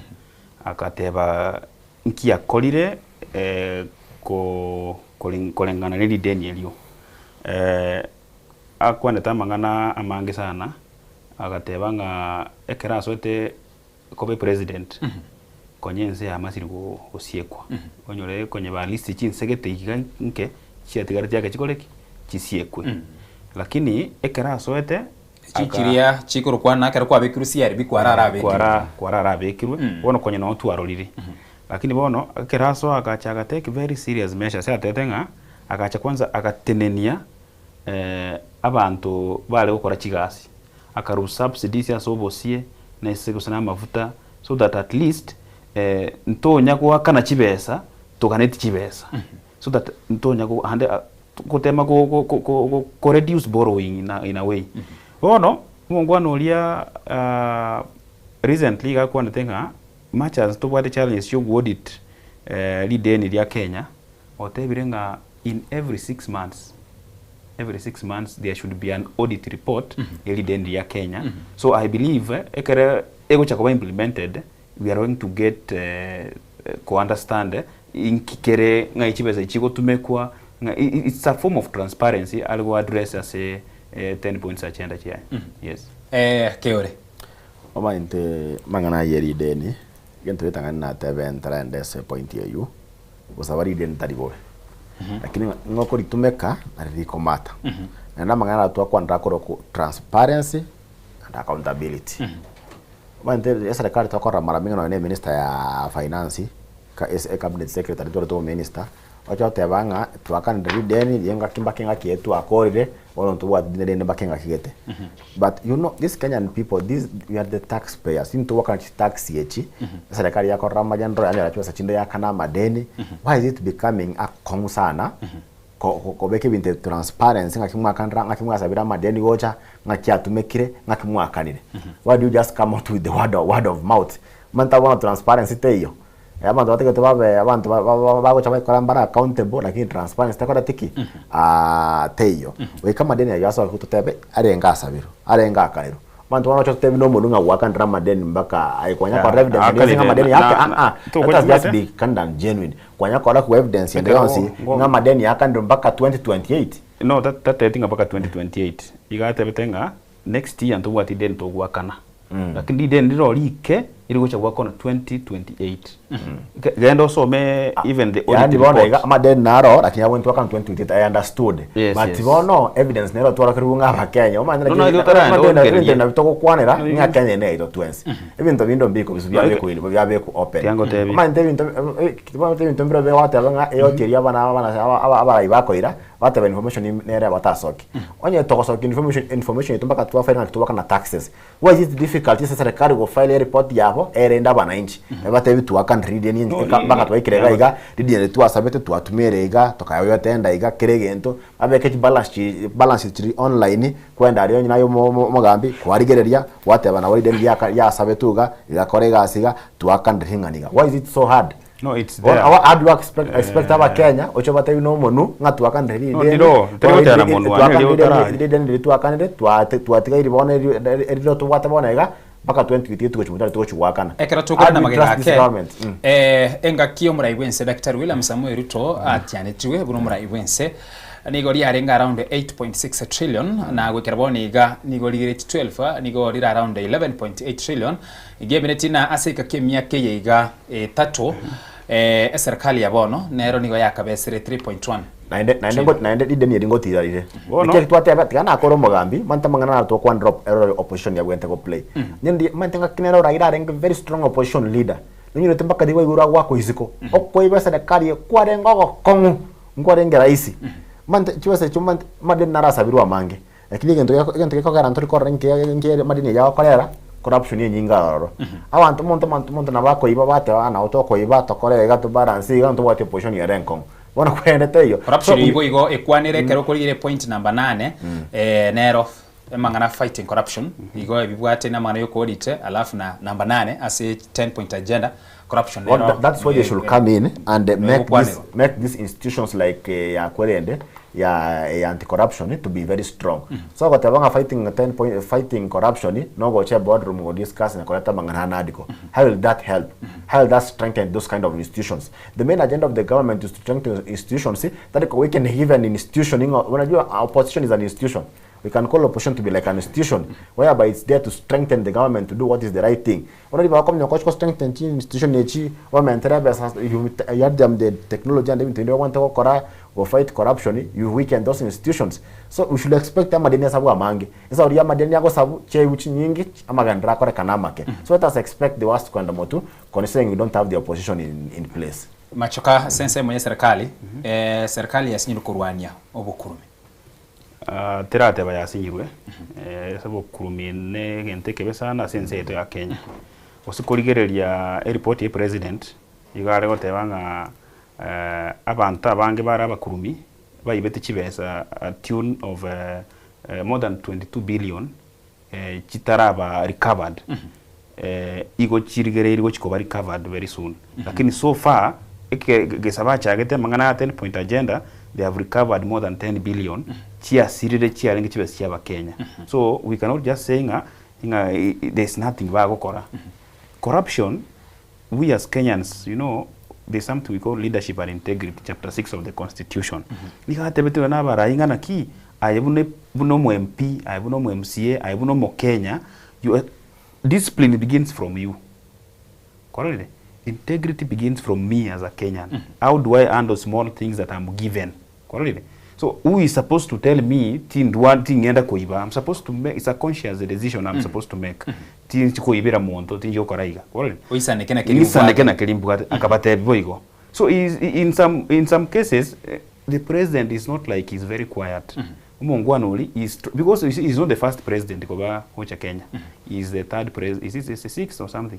akateba nkia kolire kolengana neli deni elio akwana tamangana amange sana akateba nga ekera sote kobe president konyense ya masiri gosiekwa onyore konye ba list chinsegete ikiganke chia tigarati yake chikoleki chisiekwe lakini ekera soete chikiria chikuru kwana kera kwa bekiru siari bikwara bekirwe bono konye no twarorire lakini bono ekera so akacha take very serious measures atetenga akacha kwanza akatenenia abantu bale gukora kigasi akaru subsidies asobosie na isegusana mafuta so that at least ntonya kwa kana chibesa tokaneti chibesa so that ntonya ko hande kutema ko reduce borrowing in a way bono mungwano lia recently ga kwa ntenga much as to what the challenges you audit lideni lia Kenya otebirenga in every 6 months there should be an audit report lideni lia Kenya so I believe ekere ego chako implemented we are going to get to understand in kikere ngai chibesa chiko tumekwa it's a form of transparency algo address as a 10 points agenda here. Yes. Keore. Oma inte mangana yeri deni. Gento itanga na tebe entrande se point yeyu. Kusabari deni taribo. Lakini ngoko ritumeka ariko mata. Na mangana tu kwa ndakoro transparency and accountability. Oma inte serikali tukora mara mingi na minister ya finance ka cabinet secretary to minister. Ocho tebanga tuakan deni yenga kimbakinga kietu akorire ono tuwa deni bakinga kigete. But you know these Kenyan people, we are the taxpayers. Into waka tax yechi. Serikali yako rama jandro yanya chwa chindo ya kana madeni. Why is it becoming a konsana? Ko beke binte transparency ngakimwa kanra ngakimwa sabira madeni gocha ngakia tumekire ngakimwa kanire. Why do you just come out with the word of mouth? Manta wana transparency teyo. Abantu bateke tubabe abantu bago chama korambara accountable lakini transparency takora tiki teyo we kama deni yaso kututebe arenga sabiro arenga kalero abantu wana chotebe no mulunga wakandra madeni mbaka aikwanya kwa evidence nga madeni yake that just be condemned genuine kwanya kwa ku evidence ndio nga madeni yake ndo mbaka 2028 no that I think mbaka 2028 igate betenga next year ndo wati deni to gwakana lakini deni ndiro like iligocha gwakona 2028 gendo so me even the audit report madeni naro lakini went waka 2028 I understood but bono evidence nero twara kirunga abakenya umanyira na bitoko kwanera nya Kenya ne ito 20 ebintu bindo mbiko bisubya ku open umanyira ebintu mbiro be watanga eyoteria abana ibakoira bataba information nere batasoki onye tokosoki information itumbaka tuwa final tuwaka na taxes why is it difficult is serikali go file report yabo erenda bananchi bate bitu akan read ni baka twikirega iga read tu asabete tu atumire iga tokayo tenda iga kiregento abeke balance online kwenda ari nayo mogambi kwarigereria wateba na wari ya sabetuga igakorega asiga tu akan ringaniga why is it so hard? No, it's there. How do you expect aba Kenya ocho bate no monu ngatu akan read no tegote na monu ani tu akan tu atiga iribone eriro tu watebona iga baka 2028 tukochimutari tukochwakana ekera tukana na magega ke enga kio murai wense Dr. William Samuel Ruto atianetiwe buno murai wense nigori arenga around 8.6 trillion na gwekera boni iga nigori rate 12 nigori around 11.8 trillion igebenetina asika kemia ke iga tatu serikali ya bono nero nigo yakabesere 3.1 naende ideni edingotira ire ike twateba tigana akoro mogambi manta mangana na to kwa drop error opposition ya gwente go play nindi manta kinero raira reng very strong opposition leader ninyo tembaka diwa igura gwako iziko okko ibe serikali kware ngogo kongu ngware ngeraisi manta chiwase chuma madeni narasa birwa mange lakini gento ko garantori ko renke madeni ya kolera corruption yenyinga roro abantu monto na bako iba bate bana utoko iba tokorega to balance iga nto wate opposition ya renko bona kwendete iyo corruption igo ekwanire kero kuri point number 8 nero mangana fighting corruption igo bibwate na mangana yoko audit alafu na number 8 as a 10 point agenda corruption that's why they should come in and make these institutions like ya kwerende ya anti-corruption to be very strong. So what abanga fighting corruption no go chair boardroom go discuss na koleta mangana nadiko. How will that help? How will that strengthen those kind of institutions? The main agenda of the government is to strengthen institutions that we can give an institution unajua opposition is an institution. We can call opposition to be like an institution whereby it's there to strengthen the government to do what is the right thing. Already we come to strengthen the institution or you had them the technology and everything. They want to go fight corruption. You weaken those institutions. So we should expect amadeni sabu amangi. Isa uri amadeni yago sabu che uchi nyingi amagandra kore kanamake. So let us expect the worst kwenda motu considering we don't have the opposition in place. Machoka sense mwenye serikali serikali yasinyira kurwanya obukurumi. Terate bayasinyirwe sabo kurumi ne gente kebesana sense yeto ya Kenya. Osukurigereria report ya president igare gotebanga abantu abange bara abakurumi bayibete kibesa a tune of more than 22 billion chitaraba recovered. Igo chirigereri go chikoba recovered very soon. Lakini so far gesaba chagete mangana 10 point agenda they have recovered more than 10 billion. Chia sirire chia rengi chibesa chia Kenya. So we cannot just saying there's nothing bago kora. Corruption, we as Kenyans, you know, there's something we call leadership and integrity, chapter 6 of the constitution. Nika tebetu na bara ingana ki ayebune buno mo MP, ayebune mo MCA, ayebune mo Kenya. Discipline begins from you. Correct? Integrity begins from me as a Kenyan. How do I handle small things that I'm given? Correct? So who is supposed to tell me one thing enda koiba? I'm supposed to make, it's a conscious decision I'm supposed to make. Tin koibira monto tin yo koraiga. Correct? Oisanekena kelimbu akabate boigo. So in some cases the president is not like he's very quiet. Umongwanoli is because he's not the first president koba hocha Kenya. He's the third president. Is it the sixth or something?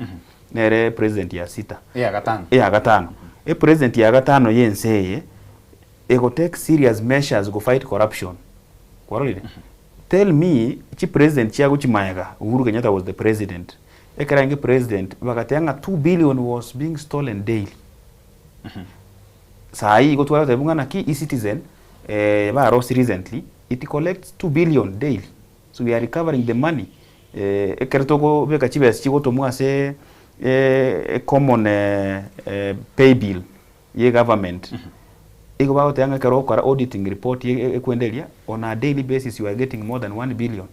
Nere president ya sita. Gatano. A president ya gatano yenseye go take serious measures go fight corruption. Tell me, chi president chiago chimayaga, Uhuru Kenyatta was the president. Ekarange president, bagateanga 2 billion was being stolen daily. Sai go to wala na ki e-citizen, ba arose recently, it collects 2 billion daily. So we are recovering the money. Ekertogo beka chibes chigo to muase a common pay bill ye government. About auditing report on a daily basis you are getting more than 1 billion.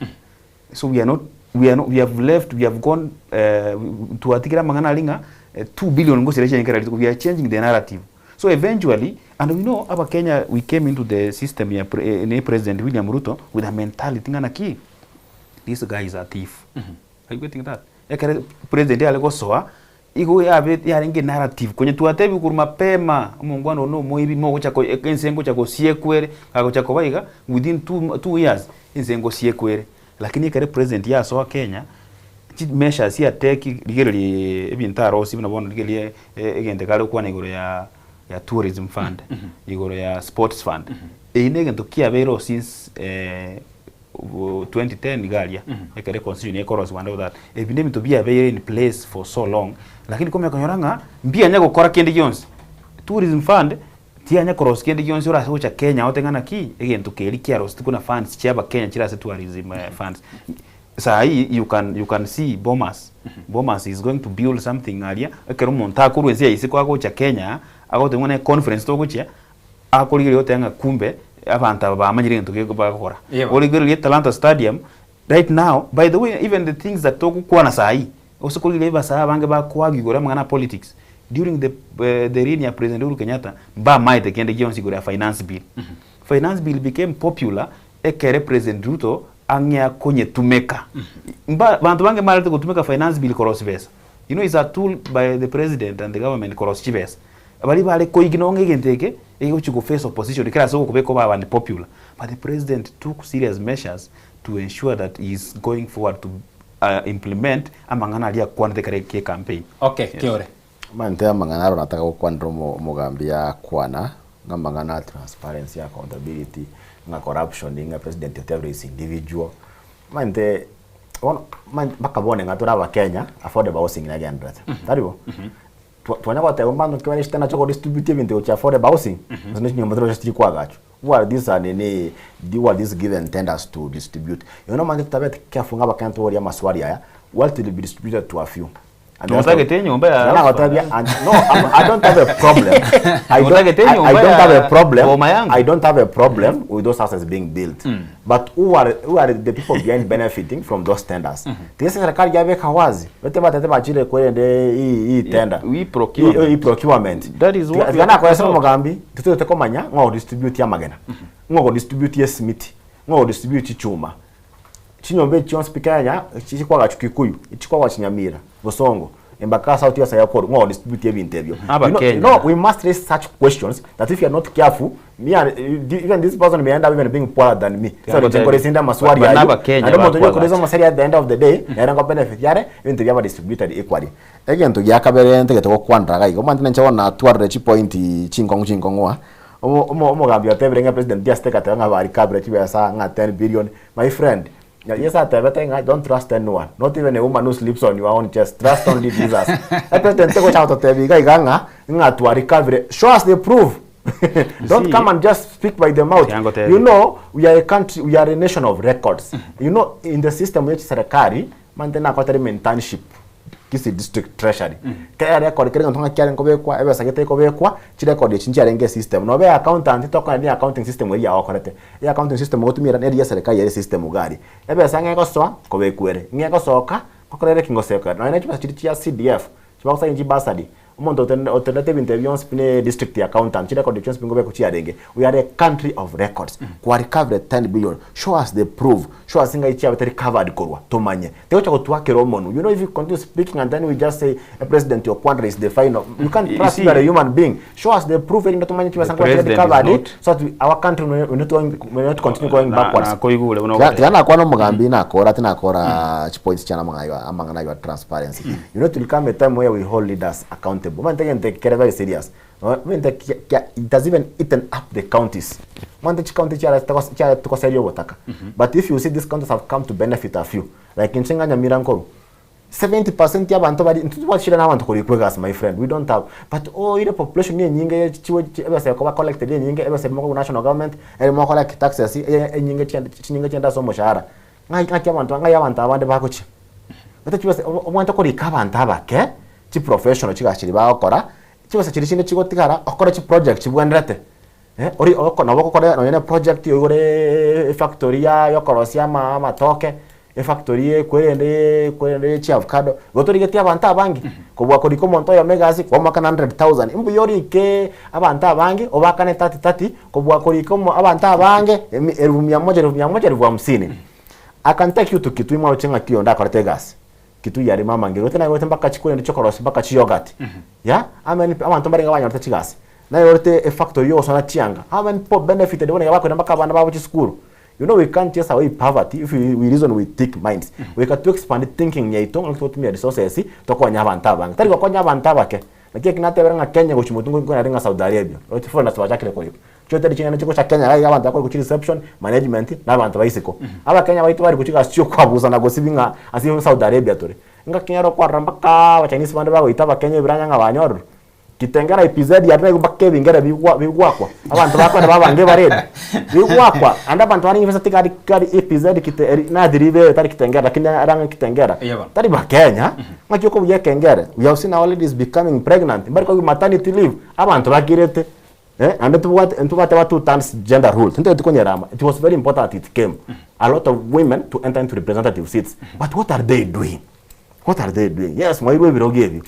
So we have gone to atikira mangana linga 2 billion we are changing the narrative. So eventually, and we know about Kenya, we came into the system here President William Ruto with a mentality ngana ki this guy is a thief. Are you getting that? President alego soa igo ya renge narrative kwenye tuatebi kuruma pema mungwano no moibi mo chako ensengo chako siekwere kako chako baiga within 2 years ensengo siekwere lakini kare president ya so Kenya measures ya take ligeri ebintaro sibina bono ligeri egende kale kwa igoro ya tourism fund igoro ya sports fund inege ntokia bero since 2010 galia ekere constitution ecoros one of that ebindemi to be very in place for so long lakini kome konyoranga mbia nyago kora kende yons tourism fund tia nya cross kende yons ora socha Kenya otengana ki egento keri kiaros tukuna funds chiaba Kenya chira se tourism funds sai you can see Bomas is going to build something area ekero monta kuruensia isiko ago cha Kenya ago tengone conference to gocha akoligiri otenga kumbe abantu bamanyire ntuke bakora oligiri Talanta Stadium right now. By the way, even the things that talk kwana sai also koligiri basa bange ba kwagigora mangana politics during the reign ya President Uhuru Kenyatta ba maite kende gionsi gora finance bill. Finance bill became popular ekere President Ruto anya konye tumeka bantu bange malite kutumeka finance bill cross vesa. You know, it's a tool by the president and the government cross chivesa. Abali bale ko ignonge genteke ego chuko face opposition kila soko kubeko ba bani popular, but the president took serious measures to ensure that he is going forward to implement amangana alia kwande kare campaign. Okay, yes. Kiore mante amangana nataka kwandro mogambia kwana ngamangana transparency, accountability na corruption inga president of every individual mante bakabone ngatura ba Kenya affordable housing na gandrat taribo tuanya kwa tayumba nkiwa tena choko distribute event cha affordable housing nzo nyumba tro just kwa gacho what this are ne what this given tenders to distribute, you know man tabet kafunga ba kanto ya maswali haya what will be distributed to a few No, I don't have a problem. I don't have a problem with those houses being built. But who are the people behind benefiting from those tenders? This is serikali yaweka wazi. Wote batete chile kwende hii tender. Procurement. That is what we are kwa sababu mugambi tutote komanya ngo distribute ya magena. Ngo distribute ya smith. Ngo distribute chuma. Chinyombe chion speaker ya chikwa gachukikuyu. Chikwa wachinyamira. Bosongo. Embaka South ya Sayakoro, ngo distribute every interview. We must raise such questions that if you are not careful, even this person may end up even being poorer than me. So don't encourage them maswari ya. I don't want to encourage them maswari at the end of the day. I don't benefit yare into the distributed equally. Again to yakabere ntege to kwandra gai. Ko mantina nchawa na tuarre chi point chingongwa. Omo gambia tebrenga president just take atanga bari kabre chi besa nga 10 billion. My friend, yes, I don't trust anyone. Not even a woman who sleeps on your own chest. Trust only Jesus. I president take out of the ganga to recovery. Show us the proof. Don't come and just speak by the mouth. You know, we are a country, we are a nation of records. You know, in the system which Sarakari, mantena kotari internship. Kisi district treasury. Kaya record kile ntonga kyale nkobekwa ebe sagete kobekwa chi record chinja renge system. No be accountant to ni accounting system weri ya wakorete. Ya accounting system otumira ne ya serikali ya system ugari. Ebe sanga ko so kobekwere. Ngeko soka kokorere kingoseka. No ina chipa chiti ya CDF. Chipa kusa inji basadi. Umuntu alternative interviews pine district accountant chi record chons pingo be kuchia renge. We are a country of records. Kwa recover 10 billion. Show us the proof. Show us singa ichi abete recovered korwa tomanye. Teo cha kutuake romonu. You know, if you continue speaking and then we just say a president your quandary is the final. You can't trust you are a human being. Show us the proof in tomanye chiwa sanga recovered so that our country will not continue going backwards. Tiana kwa no mugambi na kora tina kora chipoints chana amangana your transparency. You know, to come a time where we hold leaders accountable. Man take care very serious. It has even eaten up the counties. County but if you see these counties have come to benefit a few, like in Chinganya Mirankoro, 70% ya bantu bari what shira na want to my friend. We don't have, but ile population ni nyinge chiwe se ko collected nyinge ebe se mo national government ele mo collect taxes nyinge chenda so moshahara ngai abantu abande bakochi bata chiwe se want ko recover ntaba ke chi professional chigashiri bakora chiwe se chirishine chigotikara akora chi project chibwenderete ori okona bokora no project yore factory ya yokorosia matoke factory kwende chi avocado gotori geti abantu abangi kubwa kuri ko monto ya megazi kwa maka 100,000 imbu yori ke abantu abangi obakane 30 kubwa kuri ko abantu abangi 1,150. I can take you to kitu imwe ochenga kionda korete gas kitu yari mama ngiro tena yote mpaka chikule ndicho korosi mpaka chi yogurt ya amen abantu barenga banyorte chigasi na yorte a factory yo so na chianga amen po benefited bona yabako mpaka abana babo chi school. You know, we can't chase away poverty if we reason with thick minds. We can to expand thinking yaito ngikutumia resources to kwa nyabanta bang. Tari kwa nyabanta bake. Nakia kinate beranga Kenya kuchimutungu kwa ringa Saudi Arabia. Otifo na swaja kile kwa hiyo. Chote chini chiko cha Kenya ya abantu kwa reception management na abantu baisiko. Aba Kenya baitu bari kuchika sio kwa buza na gosibinga asi Saudi Arabia tore. Nga Kenya ro kwa rambaka wa Chinese bande babo itaba Kenya biranya nga banyoro. Kitengera episode ya rego bakke bingera bigwakwa abantu bakora babange barede bigwakwa anda abantu bari ngifasa tikari episode kite na derive tari kitengera lakini aranga kitengera tari ba Kenya ngakyo ko buye kengera we have seen our ladies becoming pregnant bari ko maternity leave abantu bakirete and to what two times gender rule tinte tukonyerama. It was very important it came a lot of women to enter into representative seats, but what are they doing? Yes, my way will give you.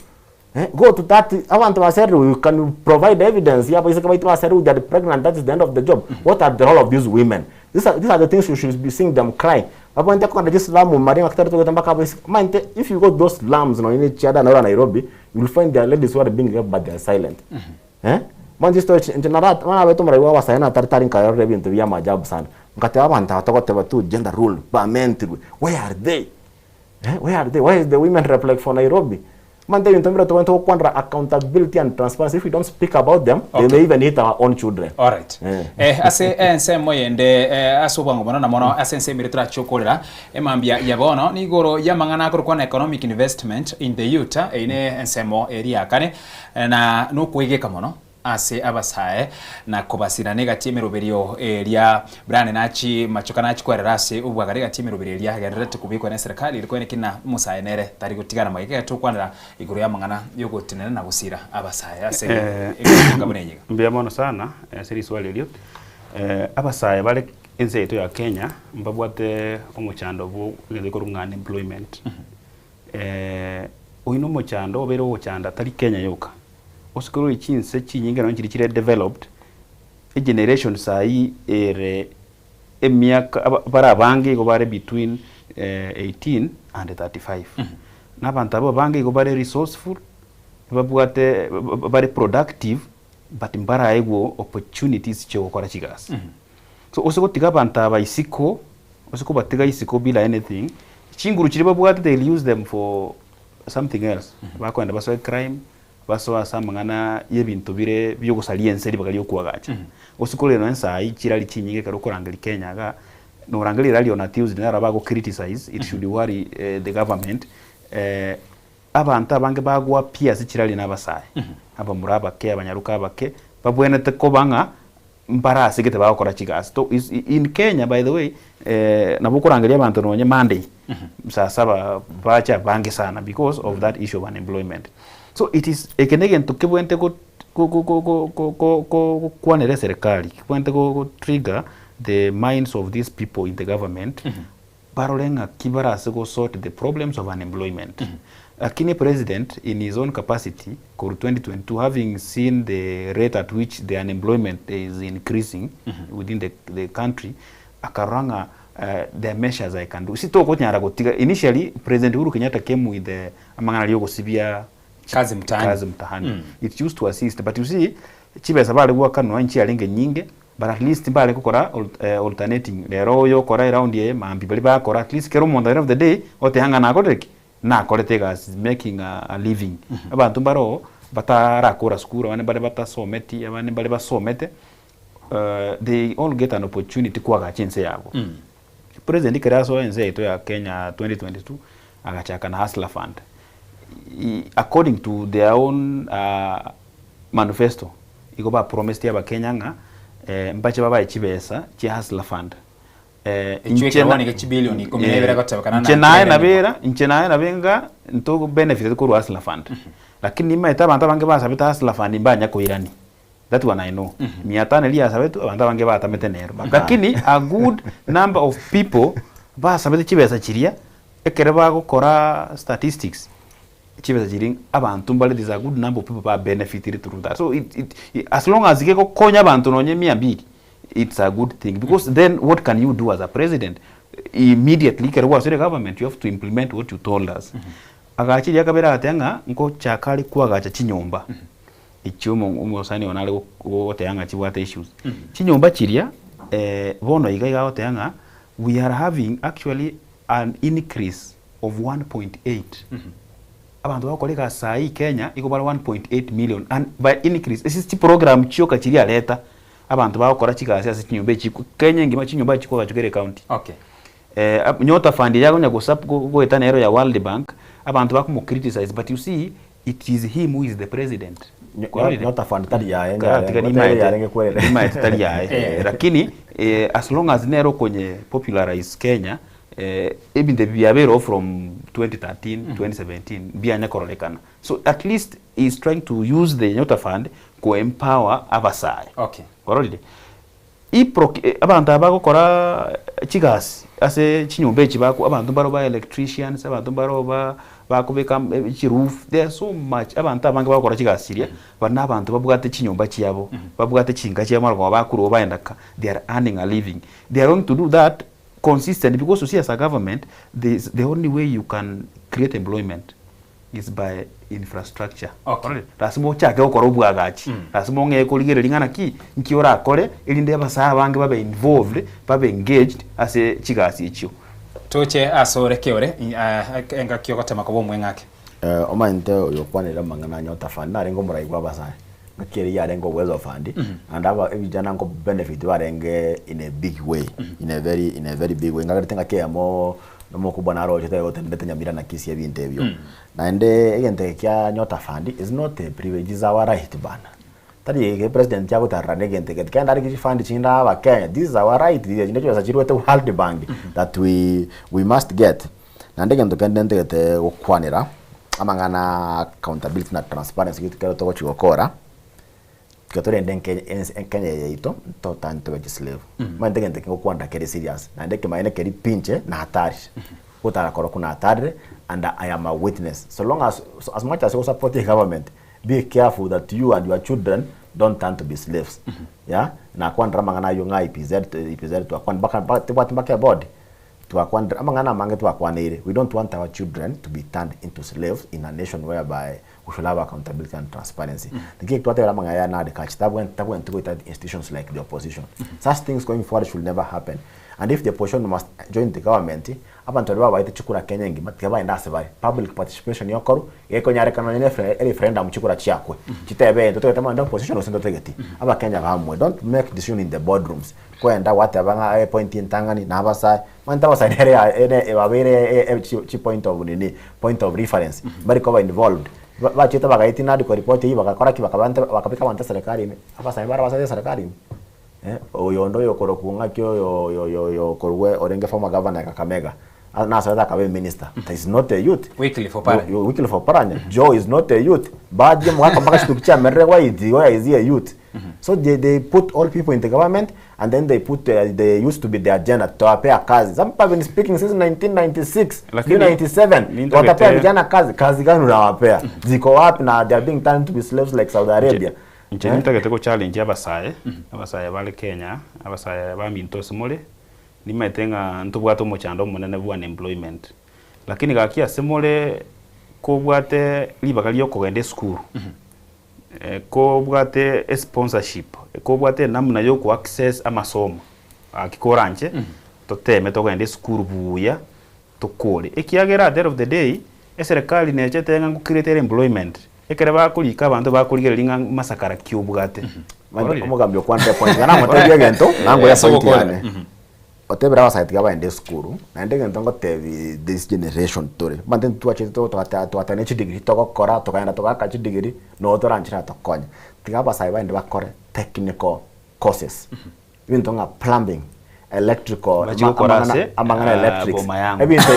Go to that. I want to say you can provide evidence. Yeah, but they are pregnant. That is the end of the job. What are the role of these women? These are the things you should be seeing them cry. If you go to those slums in Chad and Nairobi, you will find their ladies who are being raped, but they are silent. Man, this story in general, man, I told my wife, I was starting career into Yama job son. But I want to talk about two gender rule, but men, where are they? Where are they? Where is the women rep for Nairobi? Man, they want accountability and transparency. If we don't speak about them, they may even hit our own children. All right. Ase nsemo yende asobango bono na mono ase nsemo retra chokolera emambia yabono ni goro yamangana ko economic investment in the youth ine nsemo area kane na no kuigeka mono ase abasae na kubasira nega timirubirio eria brane nachi machoka nachi kwerera ase ubwagare ga timirubirio eria gerete kubikwa na serikali ilikuwa nikina musae nere tari gutigana magike tukwanira iguru ya mangana yogotinene na gusira abasae ase ngaboneye mbia mono sana siri swali elio abasae bale ense yetu ya Kenya mbabwate omuchando bu ngekorungana employment uino mochando obero ochanda tari Kenya yoka osikoro ichinse chinyinga no chiri developed a generation sai ere emiaka bara bangi go bare between 18 and 35 na bantabo bangi go bare resourceful babwate bare productive but mbara ego opportunities cho gukora chigas so osiko tiga bantaba isiko osiko batiga isiko bila anything chinguru chiri babwate they use them for something else bakwenda baso crime baso asamangana yebintu bire byo gusalia enseri bagali okuagacha osikole no ensai kirali chinyinge karo kurangeli Kenya ga no rangeli radio na Tuesday na bago criticize it should worry the government abantu abange bagwa pia sikirali nabasai aba muraba ke abanyaruka bake babwene te kobanga mbara sigete bakora chigas to in Kenya by the way nabukurangelia abantu nonye Monday sasa bacha bange sana because of that issue of unemployment. So it is ekenegen to kibwente ko kwanere serikali kibwente ko trigger the minds of these people in the government barolenga kibara go sort the problems of unemployment. Lakini president in his own capacity for 2022 having seen the rate at which the unemployment is increasing within the country akaranga the measures I can do. Sito ko nyara gotiga initially President Uhuru Kenyatta came with the amangana liyo sibia kazi mtahani. It used to assist, but you see chibesa bale kwa kanu nchi alenge nyinge but at least bale kukora alternating lero yo kora around ye mambi bale ba kora at least kero monda end of the day ote hanga na kodeki na koletega is making a living abantu baro batara kora skura bane bale batasometi bane bale basomete they all get an opportunity kwa gachense yabo. President Keraso enze ito ya Kenya 2022 agachaka na Hustler Fund. According to their own manifesto iko ba promise ya Kenya nga mbache baba ichibesa chi Hustler Fund inchena ni bilioni 10 gatabakana na inchena na benga nto benefit ko Hustler Fund lakini maita abantu bange basabita Hustler Fund mbanya ko irani that one I know miatane liya sabetu abantu bange batamete nero lakini a good number of people basabita chibesa chiria ekere ba gukora statistics chibesa chiring abantu mbale there's a good number of people ba benefited through that. So it as long as ikeko konya abantu nonye 200 it's a good thing because then what can you do as a president immediately kere wa the government you have to implement what you told us agachi yakabera atenga nko chakali kuagacha chinyomba ichumo umosani onale wote yanga chibwate issues chinyomba chiria bono igaiga wote yanga we are having actually an increase of 1.8 abantu bakoleka sai Kenya iko bara 1.8 million and by increase this is the program chioka chiria leta abantu bakora chikasi ase chinyomba chiko Kenya ngima chinyomba chiko gachukere county okay nyota fund yago nyagosap go etanero ya World Bank abantu bakumo criticize but you see it is him who is the president nyota fund tali ya lakini as long as nero kwenye popularize Kenya even the biabero from 2013 2017 bianya korolekana so at least he is trying to use the nyota fund to empower abasai okay korolide abantu abakora chigasi ase chinyombe chibako abantu baro ba electricians abantu baro bakubeka roof there so much abantu abange bakora chigasiria bana abantu babugate chinyomba chiyabo babugate chinga chiyamara bakuru baendaka they are earning a living they are going to do that consistent because you see as a government the only way you can create employment is by infrastructure. Okay. Rasimo chake okora ubwagachi. Rasimo ngeko ligere lingana ki nkiora akore ilinde abasaba bange babe involved, babe engaged as a chigasi icho. Toche asore keore enga kyogota makobo mwengake. Omainte yokwanira mangana nyota fund arengo muraigwa basai. Nakiri ya arengo uwezo fund and aba vijana ngo benefit barenge in a big way, in a very big way. Ngakatenga kemo nomo kubwa na roho yote ndete nyamira na kisi ya interview. Na ende egente kya nyota fund is not a privilege, is our right bana. tari ke president ya gutarane gente ke kenda ari fund chinda ba Kenya. This is our right. This is a chirwete World Bank that we must get. Na ndege ndo kende ndege okwanira amangana accountability na transparency kitu kero to chigokora. Kitore Kenya yeito to tanto slave. Mandege ndege okwanda kere serious. Na ndege maine keri pinche na hatari. Utara koro kuna hatari and I am a witness. So long as much as you support the government, be careful that you and your children don't turn to be slaves. Yeah? Na kwandra mangana yunga IPZ to akwan baka body. To akwan mangana mange to akwanere. We don't want our children to be turned into slaves in a nation whereby we should have accountability and transparency. The key to what mangaya na the catch tabu and to go to institutions like the opposition. Such things going forward should never happen. And if the opposition must join the government, abantu baba baite chukura Kenya ngi matkaba enda sebari public participation yokoru yeko nyare kana ne referendum chukura chiakwe chitebe to tamanda opposition osendo tegeti aba Kenya bamwe don't make decision in the boardrooms kwenda whatever nga point in tangani na abasai manta basai ene babere chi point of reference bari ko involved bachita bagaiti na ko report yi bagakora ki bakapika banta serikali abasai bara basai serikali oyo ndo yokoro kunga kyo yo korwe orenge former governor Kakamega na sasa kabe minister. That is not a youth. Weekly for Paranya. Joe is not a youth. But you mwaka mpaka shitukicha merwa is a youth. So they put all people in the government and then they put they used to be the agenda to appear kazi. Some people been speaking since 1996, 1997. Watapea vijana kazi gani unawapea? Ziko wapi na they are being turned to be slaves like Saudi Arabia. Nchini mtaketeko challenge abasaye bale Kenya, abasaye ba minto simole ni metenga ntubwato mochando munene bwa unemployment. Lakini gakia simole ko bwate libakali yo kogende school. Ko bwate sponsorship, ko bwate namna yo ku access amasomo. Akikoranje toteme togende school buya tokole. Ekiagera at the end of the day, eserikali nechetenga ku create employment. Ekere bakulika abantu bakuligelinga masakara kyobugate. Omugambye kwanda point kana mutebye gento nango ya point yane. Otebera basite gaba ende school na ndege ntongo tevi this generation tore. Bande tuache to atane chi degree to gokora to kaenda to gaka chi degree no to ranchira to konya. Tiga basite bande bakore technical courses. Bintonga plumbing, electrical, amangana electrics. Ebinto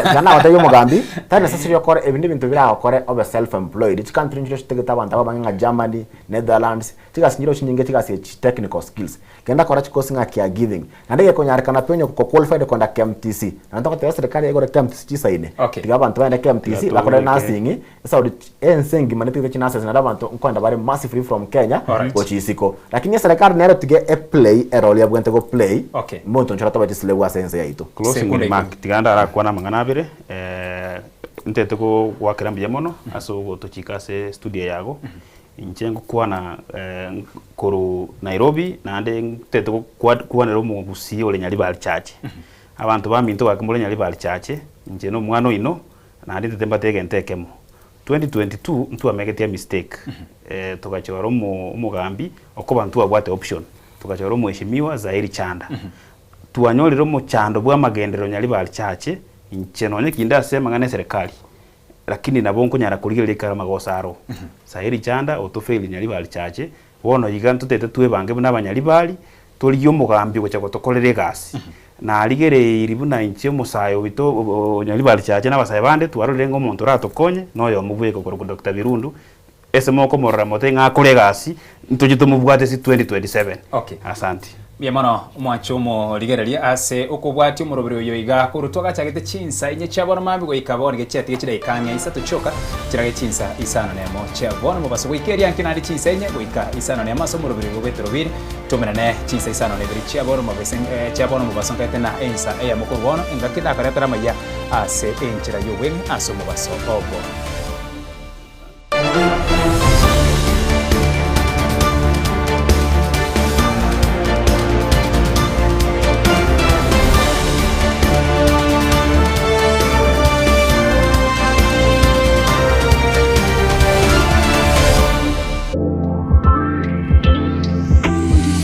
kana watayo mugambi tani necessary yokore ebindi bintu bira okore obe self employed. Each country nje tegeta banda babanga Germany, Netherlands, tiga sinyiro chinyinge tiga se technical skills. Kenda kora chikosi nga caregiving. Ndege konyara kana penyo ko qualified konda KMTC. Na ntoko te serikali yego KMTC chisaine. Tiga bantu banda KMTC bakora nursing. Saudi ensengi maneti ke nurses na bantu nkwanda bare massive from Kenya ochisiko. Lakini serikali nero tige a role ya bwente go play. Monto nchara tabati silewa sense ya ito. Closing remark tiganda ara kwana mangana abire ntete ko wakirambye mono aso gotochikase studio yago inchengo kwana koro Nairobi na ande ntete ko kwana romo busi ole nyali bali chache abantu baminto bakimole nyali bali chache incheno mwana ino na ande temba tege ntekemo 2022 mtu amegetia mistake tukachora umugambi okobantu abwate option tukachora muheshimiwa Zairi Chanda tuanyolero mu chando bwa magendero nyali bali chache incheno nyekinda sema ngane serikali lakini nabonko nyara kuligele kara magosaro Zairi Chanda otofeli nyali bali chache wono yigantu tete tuwe bange n'abanyali bali toliyo mugambi go chako tokolere gasi na aligere iribuna inche musayo bito nyali bali chache n'abasaye bande twarolengo muntu ratokonye noyo muvuye ko Dr. Birundu ese moko morra motenga kolegasi ntujito mubwate si 2027. Asante. Biamano mwachumo ligerelia ase ukubwati umurobero yoiga kurutoka chagete chinsa inye chabona mambi go ikabona gechati gechida ikanya isa tuchoka kirage chinsa isano nemo chabona mubaso wikeria nkina chinsa inye go ika isano nemo so murobero go betrobiri tumenane chinsa isano ne biri chabona mabesen chabona mubaso nkatena ensa eya mukurwono ingakida karetara maya ase enchira yowen aso mubaso obo